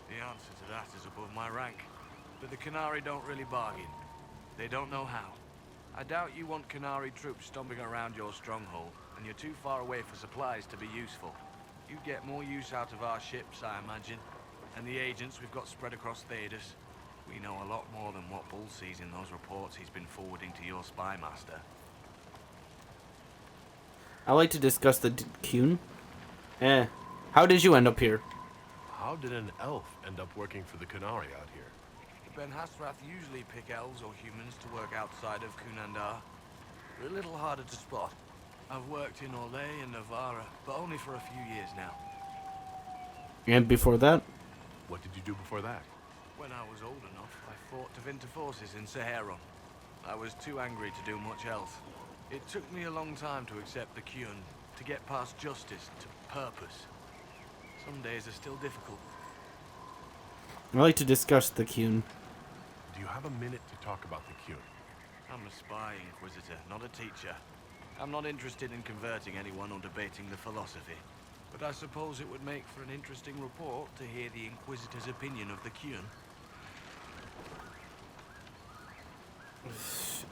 The answer to that is above my rank. But the Qunari don't really bargain. They don't know how. I doubt you want Qunari troops stomping around your stronghold, and you're too far away for supplies to be useful. You'd get more use out of our ships, I imagine. And the agents we've got spread across Thedas. We know a lot more than what Bull sees in those reports he's been forwarding to your spy master. I like to discuss the Qun. How did you end up here? How did an elf end up working for the Qunari out here? The Ben Hasrath usually pick elves or humans to work outside of Kunandar. They're a little harder to spot. I've worked in Orlais and Navarra, but only for a few years now. And before that? What did you do before that? When I was old enough, I fought Tevinter forces in Saharon. I was too angry to do much else. It took me a long time to accept the Qun, to get past justice to purpose. Some days are still difficult. I like to discuss the Qun. Do you have a minute to talk about the Qun? I'm a spy, Inquisitor, not a teacher. I'm not interested in converting anyone or debating the philosophy. But I suppose it would make for an interesting report to hear the Inquisitor's opinion of the Qun.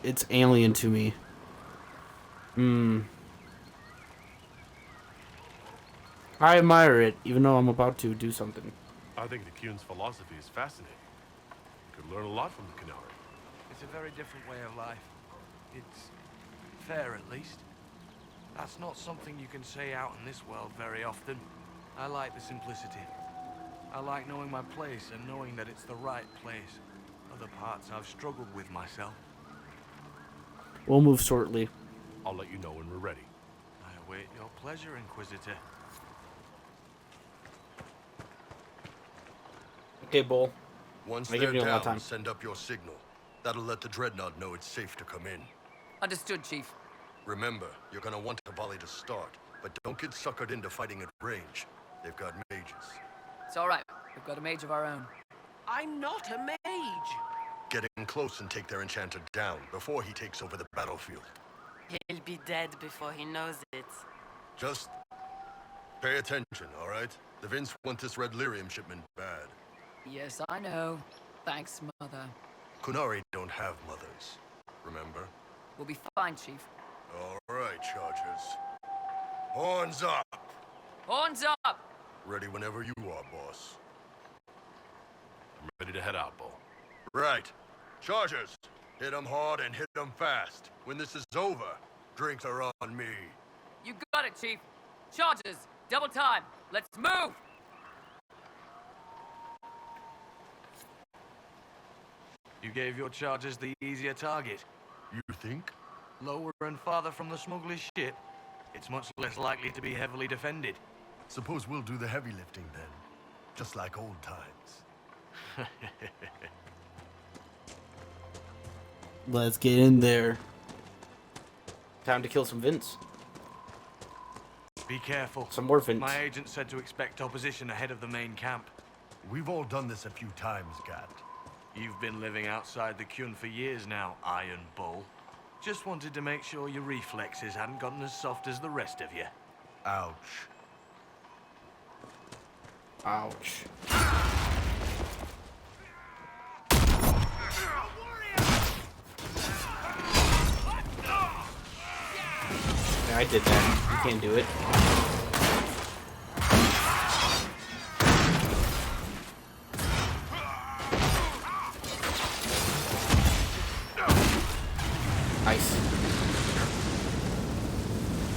It's alien to me. I admire it, even though I'm about to do something. I think the Qun's philosophy is fascinating. You could learn a lot from the Qunari. It's a very different way of life. It's fair, at least. That's not something you can say out in this world very often. I like the simplicity. I like knowing my place and knowing that it's the right place. Other parts I've struggled with myself. We'll move shortly. I'll let you know when we're ready. I await your pleasure, Inquisitor. Okay, Bull. Once I they're give you a lot of down, time. send up your signal. That'll let the Dreadnought know it's safe to come in. Understood, Chief. Remember, you're gonna want a volley to start, but don't get suckered into fighting at range. They've got mages. It's all right. We've got a mage of our own. I'm not a mage. Get in close and take their enchanter down before he takes over the battlefield. He'll be dead before he knows it. Just pay attention, all right? The Vince want this red lyrium shipment bad. Yes, I know. Thanks, Mother. Qunari don't have mothers, remember? We'll be fine, Chief. All right, Chargers. Horns up! Horns up! Ready whenever you are, boss. I'm ready to head out, Bull. Right. Chargers, hit 'em hard and hit 'em fast. When this is over, drinks are on me. You got it, Chief. Charges, double time. Let's move! You gave your charges the easier target. You think? Lower and farther from the smuggler's ship, it's much less likely to be heavily defended. Suppose we'll do the heavy lifting then. Just like old times. Let's get in there. Time to kill some Vince. Be careful. Some more Vince. My agent said to expect opposition ahead of the main camp. We've all done this a few times, Gat. You've been living outside the Qun for years now, Iron Bull. Just wanted to make sure your reflexes hadn't gotten as soft as the rest of you. Ouch. Ouch. Yeah, I did that. You can't do it. Nice.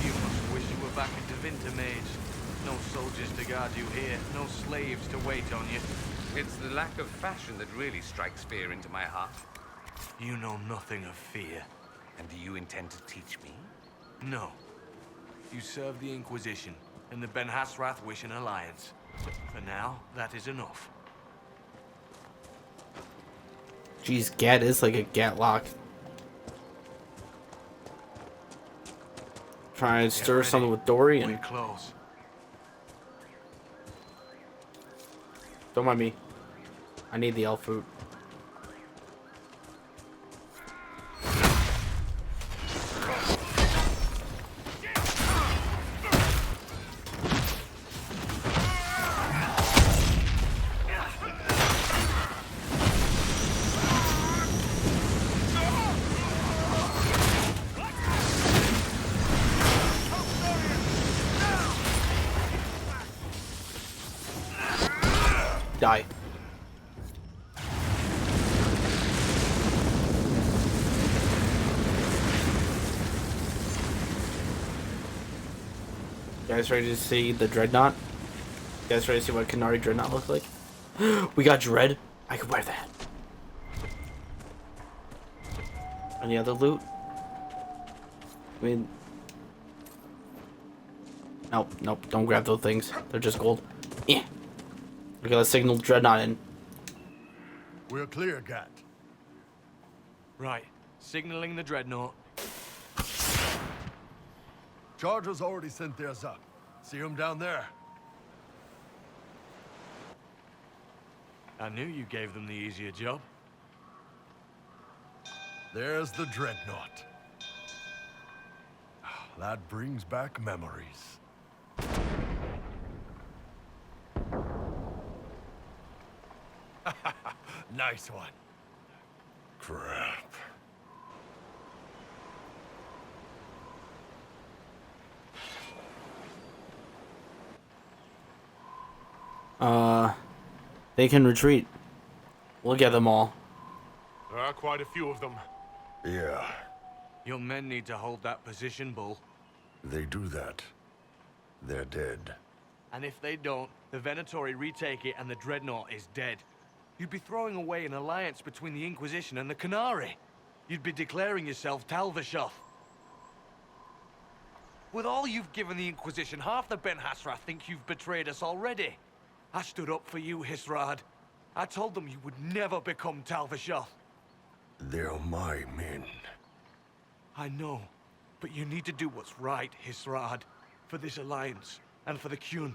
You must wish you were back in Tevinter, Mage. No soldiers to guard you here, no slaves to wait on you. It's the lack of fashion that really strikes fear into my heart. You know nothing of fear. And do you intend to teach me? No. You serve the Inquisition, and the Ben Hasrath wish an alliance. For now, that is enough. Jeez, Gat is like a Gatlock. Trying to stir something with Dorian. We're close. Don't mind me. I need the elf fruit. Die. You guys ready to see the Dreadnought? You guys ready to see what Canary Dreadnought looks like? We got Dread. I could wear that. Any other loot? I mean... Nope, nope, don't grab those things. They're just gold. Yeah. We got a signal Dreadnought in. We're clear, Gat. Right. Signaling the Dreadnought. Chargers already sent theirs up. See them down there? I knew you gave them the easier job. There's the Dreadnought. That brings back memories. Nice one. Crap. They can retreat. We'll get them all. There are quite a few of them. Yeah, Your men need to hold that position, Bull. they do that. They're dead. And if they don't, the Venatori retake it and the Dreadnought is dead. You'd be throwing away an alliance between the Inquisition and the Canary. You'd be declaring yourself Talvishoth. With all you've given the Inquisition, half the Ben Hasrath think you've betrayed us already. I stood up for you, Hisrad. I told them you would never become Talvishoth. They're my men. I know, but you need to do what's right, Hisrad. For this alliance, and for the Qun.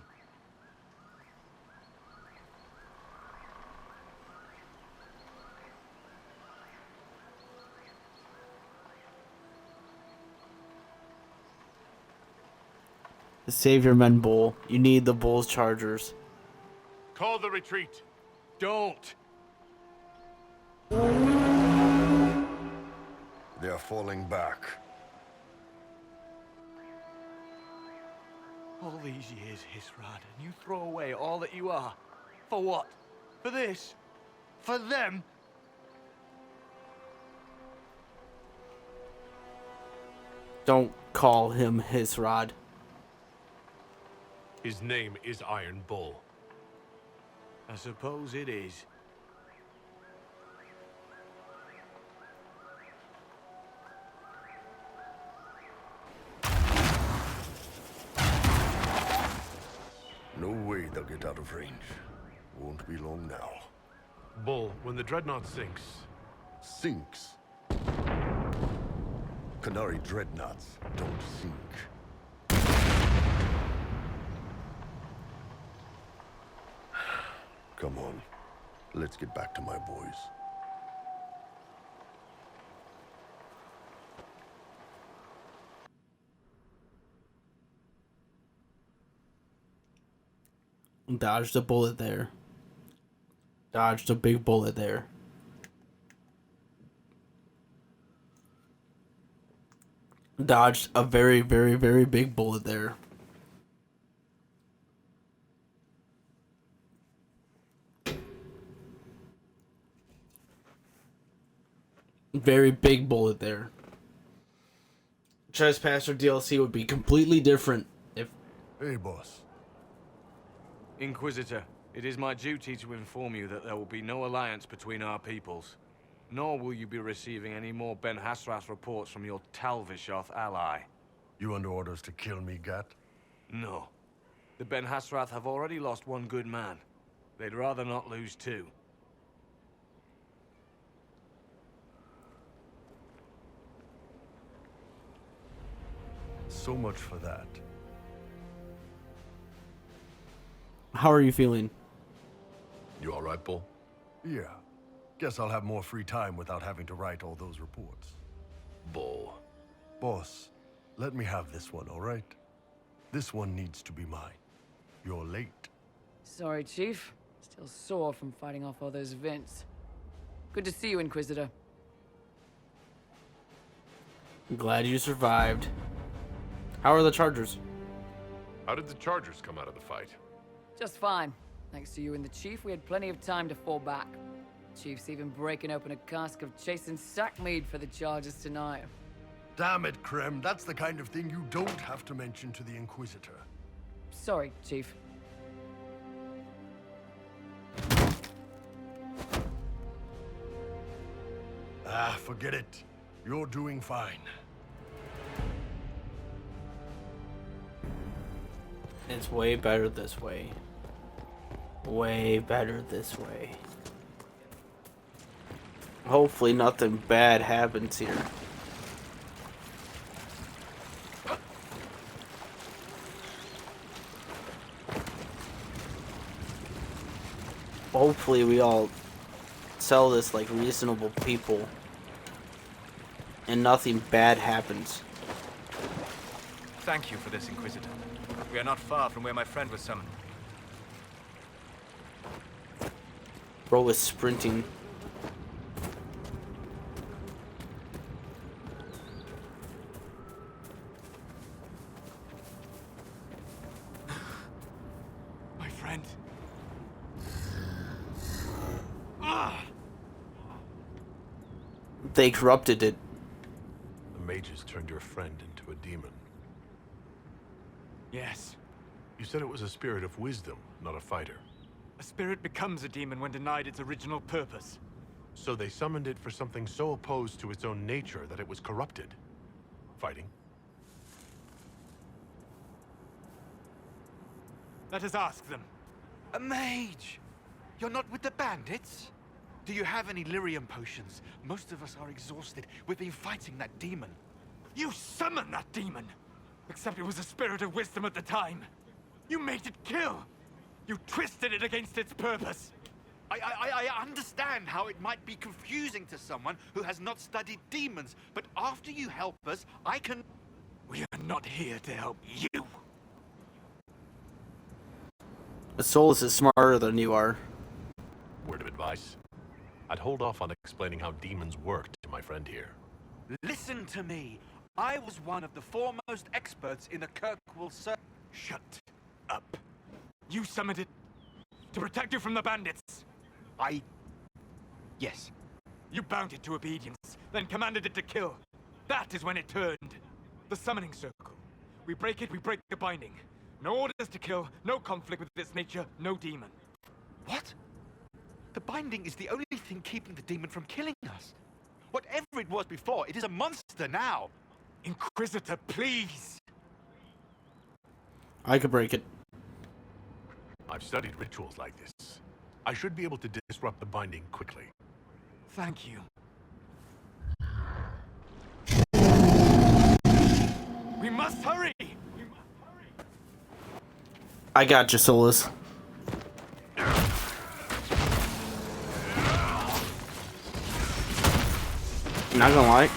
Save your men, Bull. You need the Bull's chargers. Call the retreat. Don't. They're falling back. All these years, Hisrad, and you throw away all that you are. For what? For this? For them? Don't call him Hisrad. His name is Iron Bull. I suppose it is. No way they'll get out of range. Won't be long now. Bull, when the Dreadnought sinks... Sinks? Canary Dreadnoughts don't sink. Come on. Let's get back to my boys. Dodged a bullet there. Dodged a big bullet there. Dodged a very, very, very big bullet there. Very big bullet there. Trespasser DLC would be completely different if... Hey, boss. Inquisitor, it is my duty to inform you that there will be no alliance between our peoples. Nor will you be receiving any more Ben Hasrath reports from your Talvishoth ally. You under orders to kill me, Gat? No. The Ben Hasrath have already lost one good man. They'd rather not lose two. So much for that. How are you feeling? You all right, Bull? Yeah. Guess I'll have more free time without having to write all those reports. Bull. Boss, let me have this one, all right? This one needs to be mine. You're late. Sorry, Chief. Still sore from fighting off all those vents. Good to see you, Inquisitor. I'm glad you survived. How are the Chargers? How did the Chargers come out of the fight? Just fine. Thanks to you and the Chief, we had plenty of time to fall back. Chief's even breaking open a cask of chasing sackmead for the charges tonight. Damn it, Krem. That's the kind of thing you don't have to mention to the Inquisitor. Sorry, Chief. Ah, forget it. You're doing fine. It's way better this way. Way better this way. Hopefully nothing bad happens here. Hopefully we all sell this like reasonable people and nothing bad happens. Thank you for this, Inquisitor. We are not far from where my friend was summoned. Bro was sprinting. My friend. They corrupted it. The mages turned your friend into a demon. Yes. You said it was a spirit of wisdom, not a fighter. A spirit becomes a demon when denied its original purpose. So they summoned it for something so opposed to its own nature that it was corrupted. Fighting? Let us ask them. A mage! You're not with the bandits? Do you have any lyrium potions? Most of us are exhausted. We've been fighting that demon. You summoned that demon! Except it was a spirit of wisdom at the time. You made it kill! You twisted it against its purpose! I understand how it might be confusing to someone who has not studied demons, but after you help us, I can... We are not here to help you! Solas is smarter than you are. Word of advice. I'd hold off on explaining how demons work to my friend here. Listen to me. I was one of the foremost experts in the Kirkwall Circle. Shut up. You summoned it to protect you from the bandits. Yes. You bound it to obedience, then commanded it to kill. That is when it turned. The summoning circle. We break it, we break the binding. No orders to kill, no conflict with its nature, no demon. What? The binding is the only thing keeping the demon from killing us. Whatever it was before, it is a monster now. Inquisitor, please! I could break it. I've studied rituals like this. I should be able to disrupt the binding quickly. Thank you. We must hurry! I got you, Solas. Not gonna lie,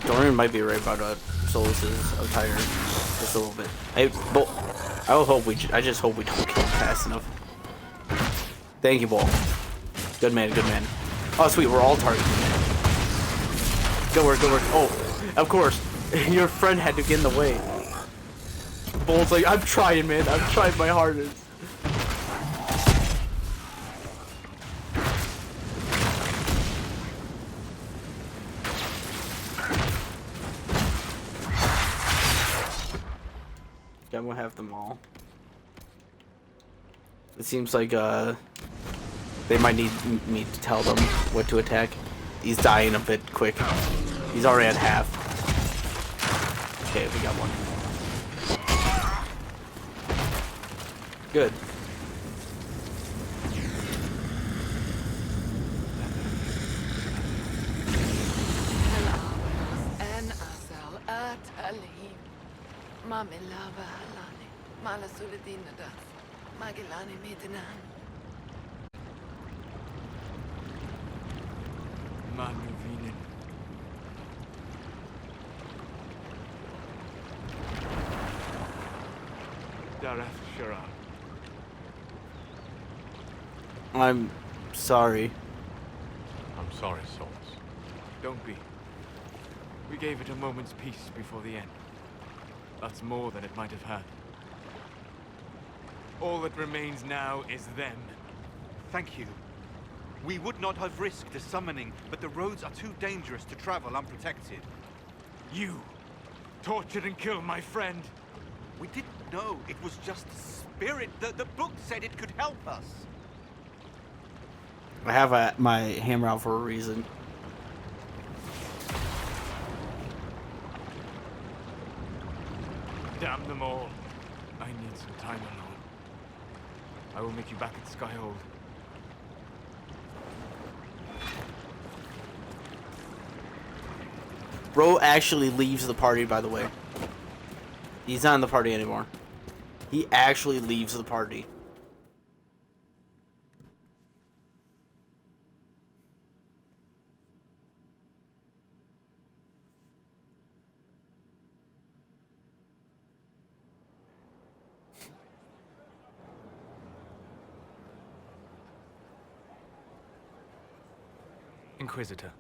Dorian might be right about Solas' attire just a little bit. I just hope we don't kill him fast enough. Thank you, Ball. Good man, good man. Oh, sweet, we're all targeted. Good work, good work. Oh, of course. Your friend had to get in the way. Bull's like, I'm trying, man. I'm trying my hardest. Then we'll have them all. It seems like they might need me to tell them what to attack. He's dying a bit quick. He's already at half. Okay, we got one. Good. En asal at alim. Mamilava halane. Mala suledinadas. Magilani midinan. Manuvinen. Dareth Shara. I'm sorry. I'm sorry, Solas. Don't be. We gave it a moment's peace before the end. That's more than it might have had. All that remains now is them. Thank you. We would not have risked the summoning, but the roads are too dangerous to travel unprotected. You tortured and killed my friend. We didn't know it was just a spirit. The book said it could help us. I have my hammer out for a reason. Damn them all. I need some time alone. I will meet you back at Skyhold. Ro actually leaves the party, by the way. He's not in the party anymore. He actually leaves the party. Inquisitor.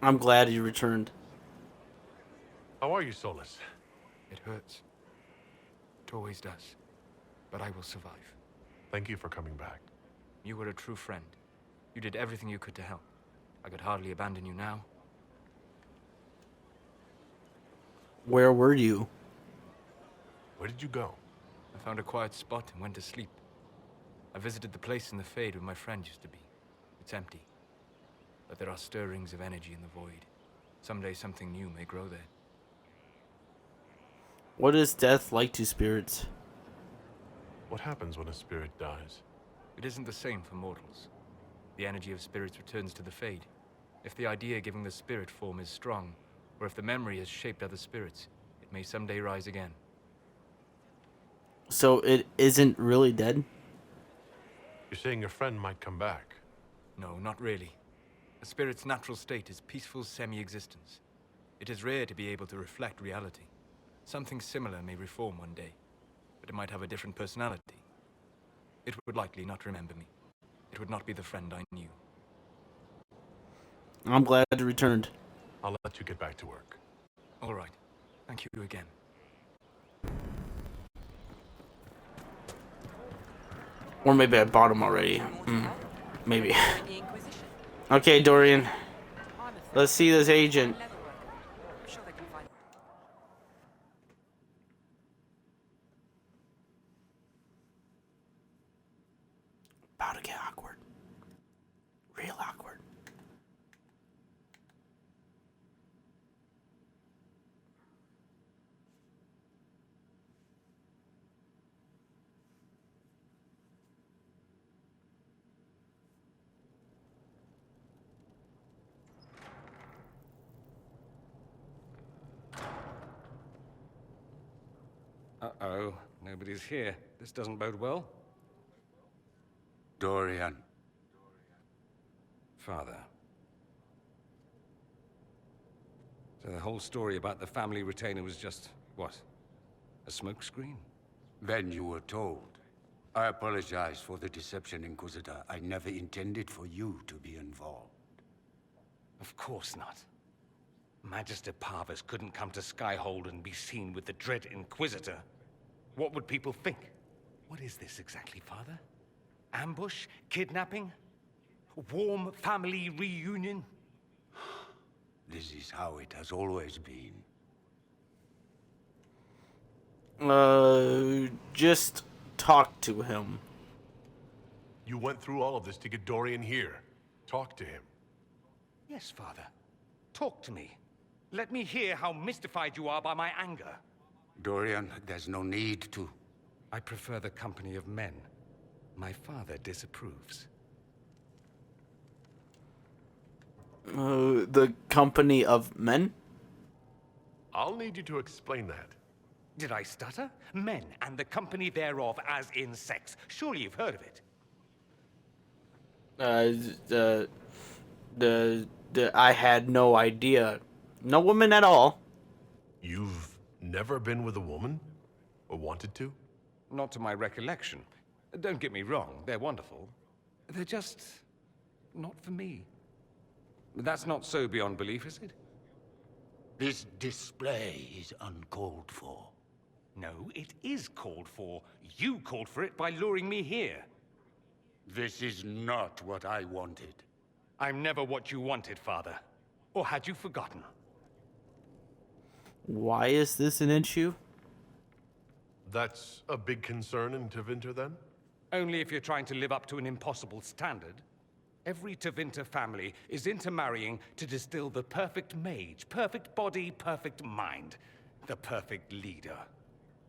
I'm glad you returned. How are you, Solas? It hurts. It always does. But I will survive. Thank you for coming back. You were a true friend. You did everything you could to help. I could hardly abandon you now. Where were you? Where did you go? I found a quiet spot and went to sleep. I visited the place in the Fade where my friend used to be. It's empty. But there are stirrings of energy in the void. Someday something new may grow there. What is death like to spirits? What happens when a spirit dies? It isn't the same for mortals. The energy of spirits returns to the Fade. If the idea giving the spirit form is strong, or if the memory has shaped other spirits, it may someday rise again. So it isn't really dead? You're saying your friend might come back? No, not really. A spirit's natural state is peaceful semi-existence. It is rare to be able to reflect reality. Something similar may reform one day, but it might have a different personality. It would likely not remember me. It would not be the friend I knew. I'm glad you returned. I'll let you get back to work. All right. Thank you again. Or maybe I bought him already. Maybe. Okay, Dorian. Let's see this agent. About to get awkward. Real awkward. Uh-oh, nobody's here. This doesn't bode well. Dorian. Father. So the whole story about the family retainer was just, what? A smokescreen? Then you were told. I apologize for the deception, Inquisitor. I never intended for you to be involved. Of course not. Magister Parvus couldn't come to Skyhold and be seen with the dread Inquisitor. What would people think? What is this exactly, Father? Ambush? Kidnapping? Warm family reunion? This is how it has always been. Just talk to him. You went through all of this to get Dorian here. Talk to him. Yes, Father. Talk to me. Let me hear how mystified you are by my anger. Dorian, there's no need to. I prefer the company of men. My father disapproves. The company of men? I'll need you to explain that. Did I stutter? Men and the company thereof as in sex. Surely you've heard of it. I had no idea. No woman at all. You've never been with a woman? Or wanted to? Not to my recollection. Don't get me wrong, they're wonderful. They're just not for me. That's not so beyond belief, is it? This display is uncalled for. No, it is called for. You called for it by luring me here. This is not what I wanted. I'm never what you wanted, Father. Or had you forgotten? Why is this an issue? That's a big concern in Tevinter, then? Only if you're trying to live up to an impossible standard. Every Tevinter family is intermarrying to distill the perfect mage, perfect body, perfect mind, the perfect leader.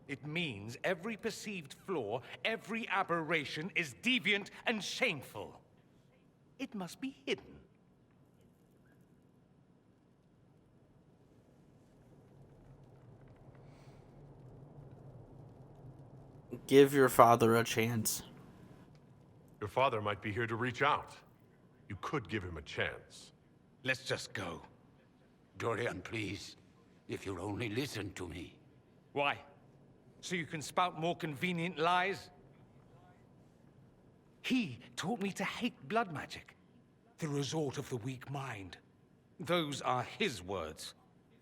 It means every perceived flaw, every aberration is deviant and shameful. It must be hidden. Give your father a chance. Your father might be here to reach out. You could give him a chance. Let's just go. Dorian, please. If you'll only listen to me. Why? So you can spout more convenient lies? He taught me to hate blood magic. The resort of the weak mind. Those are his words.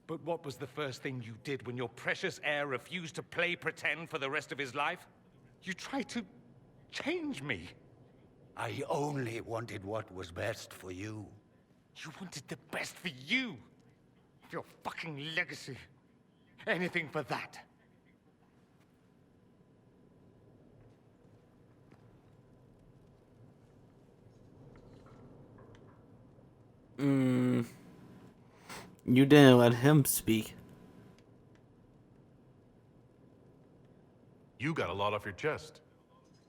But what was the first thing you did when your precious heir refused to play pretend for the rest of his life? You tried to change me. I only wanted what was best for you. You wanted the best for you. Your fucking legacy. Anything for that. You didn't let him speak. You got a lot off your chest.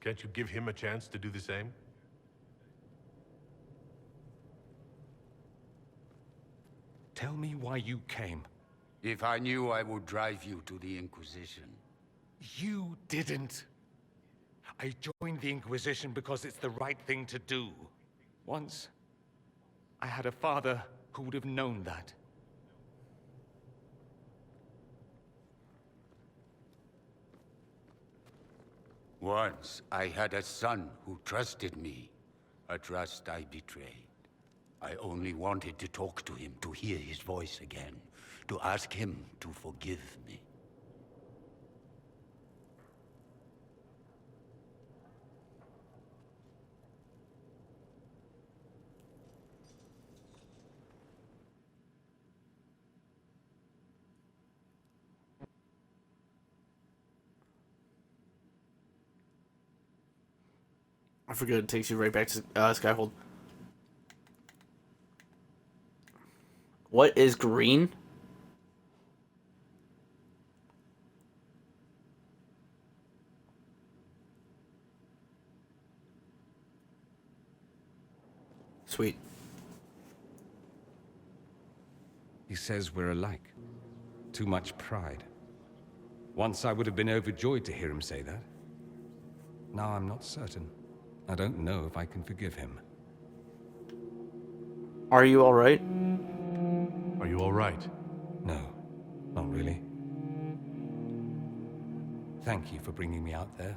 Can't you give him a chance to do the same? Tell me why you came. If I knew, I would drive you to the Inquisition. You didn't. I joined the Inquisition because it's the right thing to do. Once, I had a father who would have known that. Once, I had a son who trusted me. A trust I betrayed. I only wanted to talk to him, to hear his voice again, to ask him to forgive me. I forget it takes you right back to Skyhold. What is green? Sweet. He says we're alike. Too much pride. Once I would have been overjoyed to hear him say that. Now I'm not certain. I don't know if I can forgive him. Are you alright? Are you alright? No, not really. Thank you for bringing me out there.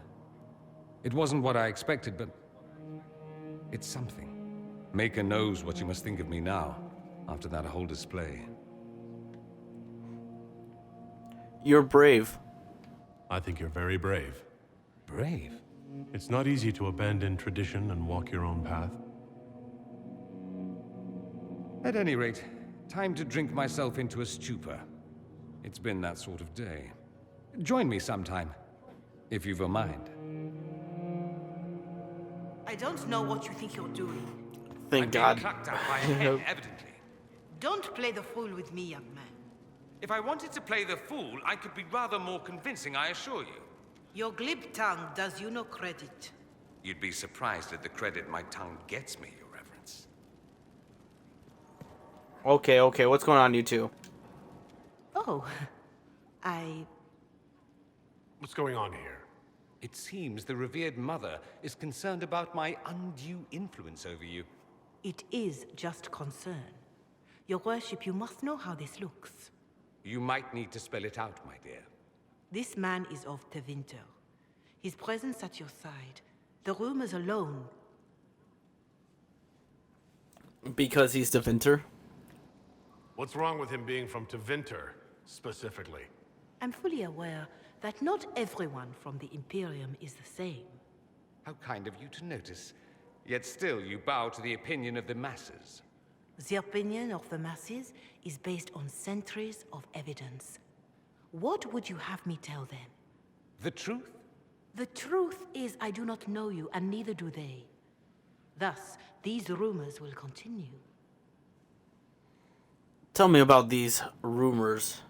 It wasn't what I expected, but it's something. Maker knows what you must think of me now, after that whole display. You're brave. I think you're very brave. Brave? It's not easy to abandon tradition and walk your own path. At any rate, time to drink myself into a stupor. It's been that sort of day. Join me sometime, if you've a mind. I don't know what you think you're doing. Thank God. Clacked out by a hen, evidently. Don't play the fool with me, young man. If I wanted to play the fool, I could be rather more convincing, I assure you. Your glib tongue does you no credit. You'd be surprised at the credit my tongue gets me, Your Reverence. Okay, what's going on, you two? Oh, What's going on here? It seems the revered mother is concerned about my undue influence over you. It is just concern. Your worship, you must know how this looks. You might need to spell it out, my dear. This man is of Tevinter. His presence at your side, the rumors alone. Because he's Tevinter? What's wrong with him being from Tevinter, specifically? I'm fully aware that not everyone from the Imperium is the same. How kind of you to notice. Yet still you bow to the opinion of the masses. The opinion of the masses is based on centuries of evidence. What would you have me tell them? The truth? The truth is I do not know you, and neither do they. Thus, these rumors will continue. Tell me about these rumors.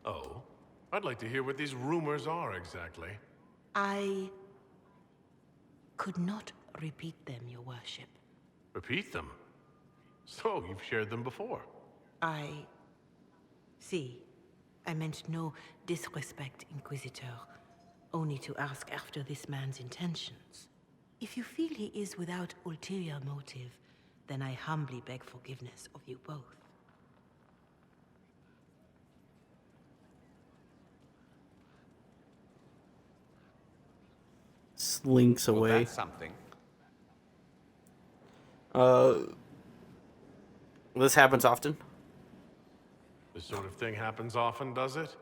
Oh? I'd like to hear what these rumors are exactly. I could not repeat them, Your Worship. Repeat them? So, you've shared them before. See, I meant no disrespect, Inquisitor. Only to ask after this man's intentions. If you feel he is without ulterior motive, then I humbly beg forgiveness of you both. Slinks away. Well, that's something. This happens often. This sort of thing happens often, does it?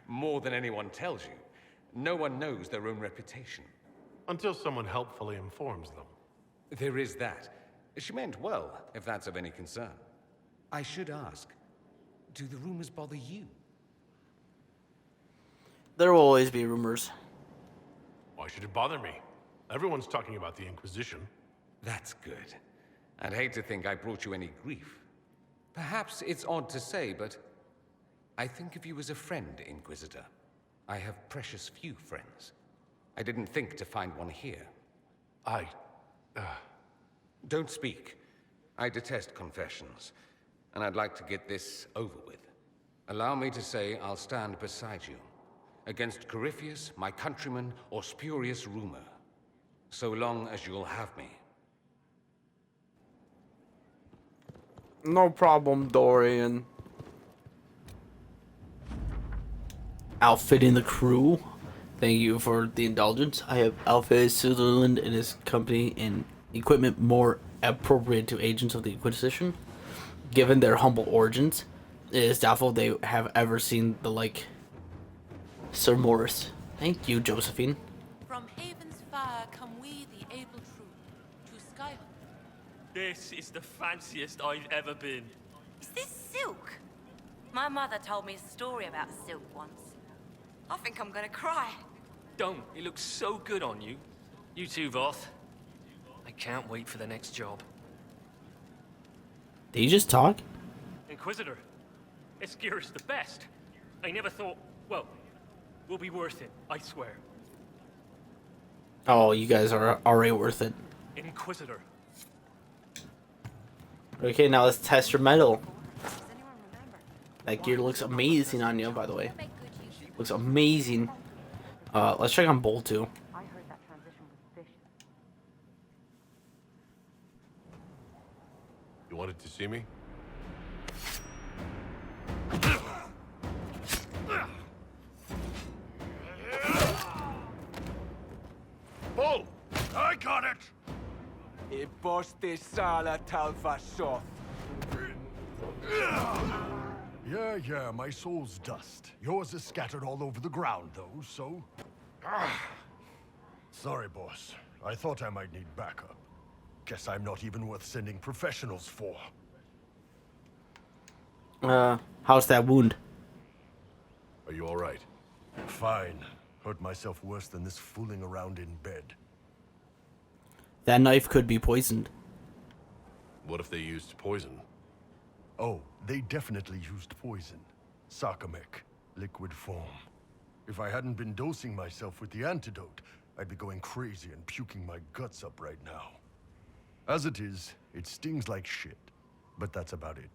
More than anyone tells you. No one knows their own reputation. Until someone helpfully informs them. There is that. She meant well, if that's of any concern. I should ask, do the rumors bother you? There will always be rumors. Why should it bother me? Everyone's talking about the Inquisition. That's good. I'd hate to think I brought you any grief. Perhaps it's odd to say, but I think of you as a friend, Inquisitor. I have precious few friends. I didn't think to find one here. Don't speak. I detest confessions, and I'd like to get this over with. Allow me to say I'll stand beside you, against Corypheus, my countryman, or spurious rumor, so long as you'll have me. No problem, Dorian. Outfitting the crew. Thank you for the indulgence. I have outfitted Sutherland and his company in equipment more appropriate to agents of the Inquisition. Given their humble origins, it is doubtful they have ever seen the like. Sir Morris. Thank you, Josephine. From Haven's fire come we, the able true, to Skyhold. This is the fanciest I've ever been. Is this silk? My mother told me a story about silk once. I think I'm gonna cry. Don't. It looks so good on you. You too, Voth. I can't wait for the next job. Did you just talk? Inquisitor, Escira's the best. I never thought... Well, we'll be worth it, I swear. Oh, you guys are already worth it. Inquisitor. Okay, now let's test your metal. That gear looks amazing on you, by the way. Looks amazing. Let's check on Bull too. You wanted to see me? Bull! I got it! Yeah, my soul's dust. Yours is scattered all over the ground, though, so... Sorry, boss. I thought I might need backup. Guess I'm not even worth sending professionals for. How's that wound? Are you alright? Fine. Hurt myself worse than this fooling around in bed. That knife could be poisoned. What if they used poison? Oh, they definitely used poison. Sarcomec, liquid form. If I hadn't been dosing myself with the antidote, I'd be going crazy and puking my guts up right now. As it is, it stings like shit, but that's about it.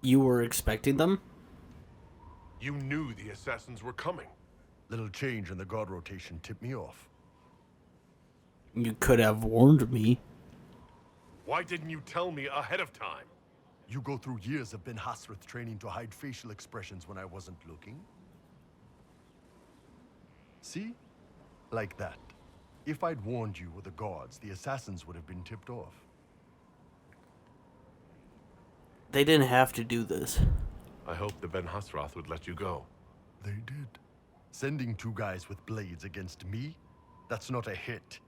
You were expecting them? You knew the assassins were coming. Little change in the guard rotation tipped me off. You could have warned me. Why didn't you tell me ahead of time? You go through years of Ben Hasrith training to hide facial expressions when I wasn't looking. See? Like that. If I'd warned you or the guards, the assassins would have been tipped off. They didn't have to do this. I hoped the Ben Hasrath would let you go. They did. Sending 2 guys with blades against me? That's not a hit.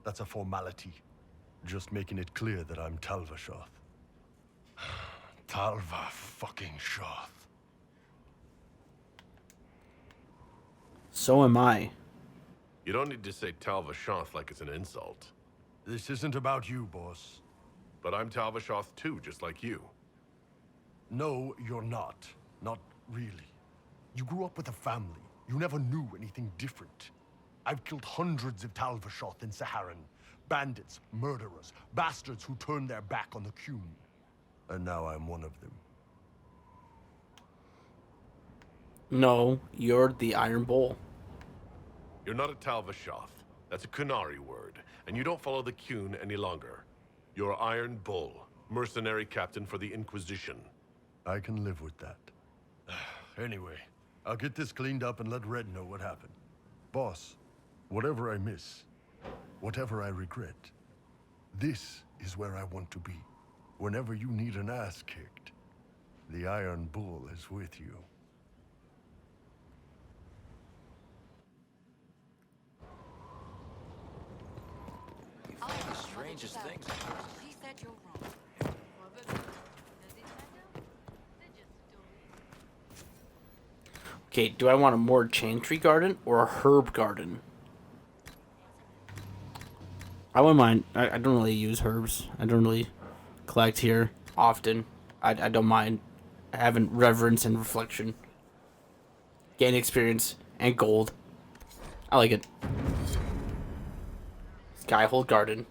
That's a formality. Just making it clear that I'm Talvashoth. Talva fucking Shoth. So am I. You don't need to say Talvashoth like it's an insult. This isn't about you, boss. But I'm Talvashoth too, just like you. No, you're not. Not really. You grew up with a family. You never knew anything different. I've killed hundreds of Talvashoth in Saharan. Bandits, murderers, bastards who turned their back on the Qun. And now I'm one of them. No, you're the Iron Bull. You're not a Talvashoth. That's a Qunari word. And you don't follow the Qun any longer. You're Iron Bull, mercenary captain for the Inquisition. I can live with that. Anyway, I'll get this cleaned up and let Red know what happened. Boss, whatever I miss, whatever I regret, this is where I want to be. Whenever you need an ass kicked, the Iron Bull is with you. The strangest things. She said you're wrong. Okay, do I want a more Chantry garden or a herb garden? I wouldn't mind. I don't really use herbs. I don't really collect here often. I don't mind having reverence and reflection. Gain experience and gold. I like it. Skyhold Garden.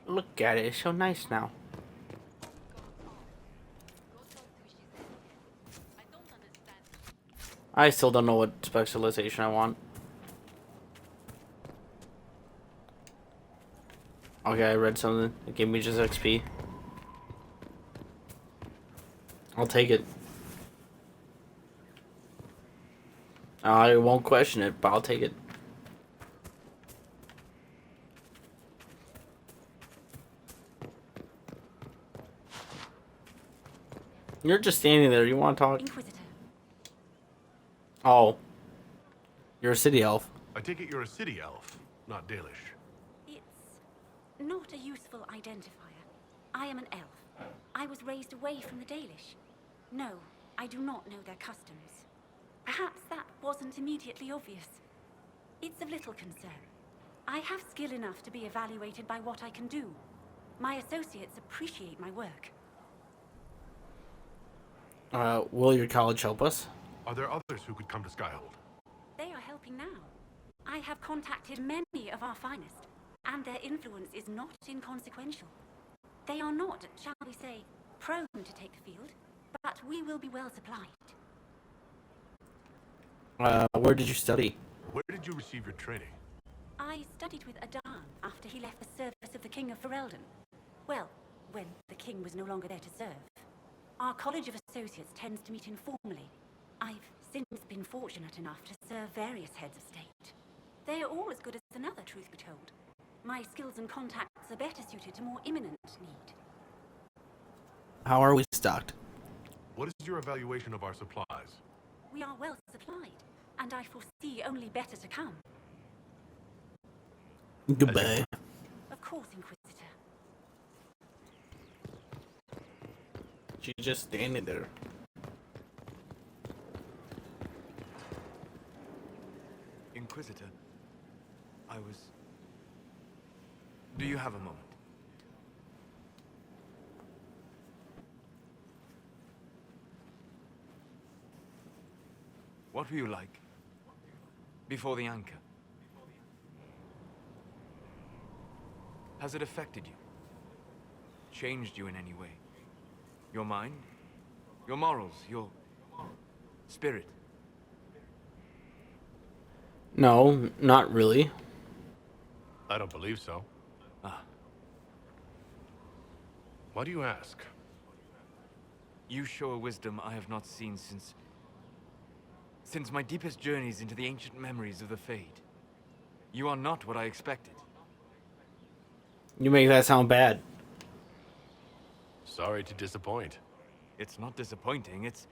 Look at it, it's so nice now. I still don't know what specialization I want. Okay, I read something. It gave me just XP. I'll take it. I won't question it, but I'll take it. You're just standing there. You want to talk? Inquisitor. Oh. You're a city elf. I take it you're a city elf, not Dalish. It's not a useful identifier. I am an elf. I was raised away from the Dalish. No, I do not know their customs. Perhaps that wasn't immediately obvious. It's of little concern. I have skill enough to be evaluated by what I can do. My associates appreciate my work. Will your college help us? Are there others who could come to Skyhold? They are helping now. I have contacted many of our finest, and their influence is not inconsequential. They are not, shall we say, prone to take the field, but we will be well supplied. Where did you study? Where did you receive your training? I studied with Adan after he left the service of the King of Ferelden. Well, when the king was no longer there to serve. Our College of Associates tends to meet informally. I've since been fortunate enough to serve various heads of state. They are all as good as another, truth be told. My skills and contacts are better suited to more imminent need. How are we stocked? What is your evaluation of our supplies? We are well supplied, and I foresee only better to come. Goodbye. Of course, Inquisitor. She's just standing there. Inquisitor, Do you have a moment? What were you like before the anchor? Has it affected you? Changed you in any way? Your mind? Your morals? Your spirit? No, not really. I don't believe so. Ah. Why do you ask? You show a wisdom I have not seen Since my deepest journeys into the ancient memories of the Fade, you are not what I expected. You make that sound bad. Sorry to disappoint. It's not disappointing, it's...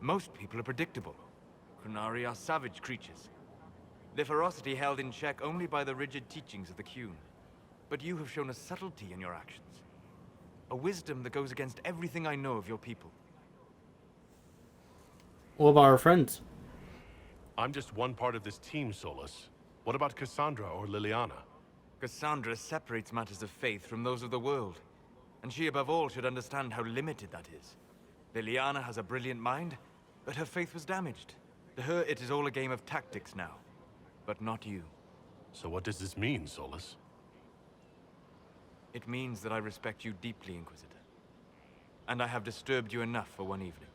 Most people are predictable. Qunari are savage creatures. Their ferocity held in check only by the rigid teachings of the Qun. But you have shown a subtlety in your actions. A wisdom that goes against everything I know of your people. What about our friends? I'm just one part of this team, Solas. What about Cassandra or Liliana? Cassandra separates matters of faith from those of the world. And she above all should understand how limited that is. Liliana has a brilliant mind, but her faith was damaged. To her, it is all a game of tactics now. But not you. So what does this mean, Solas? It means that I respect you deeply, Inquisitor. And I have disturbed you enough for one evening.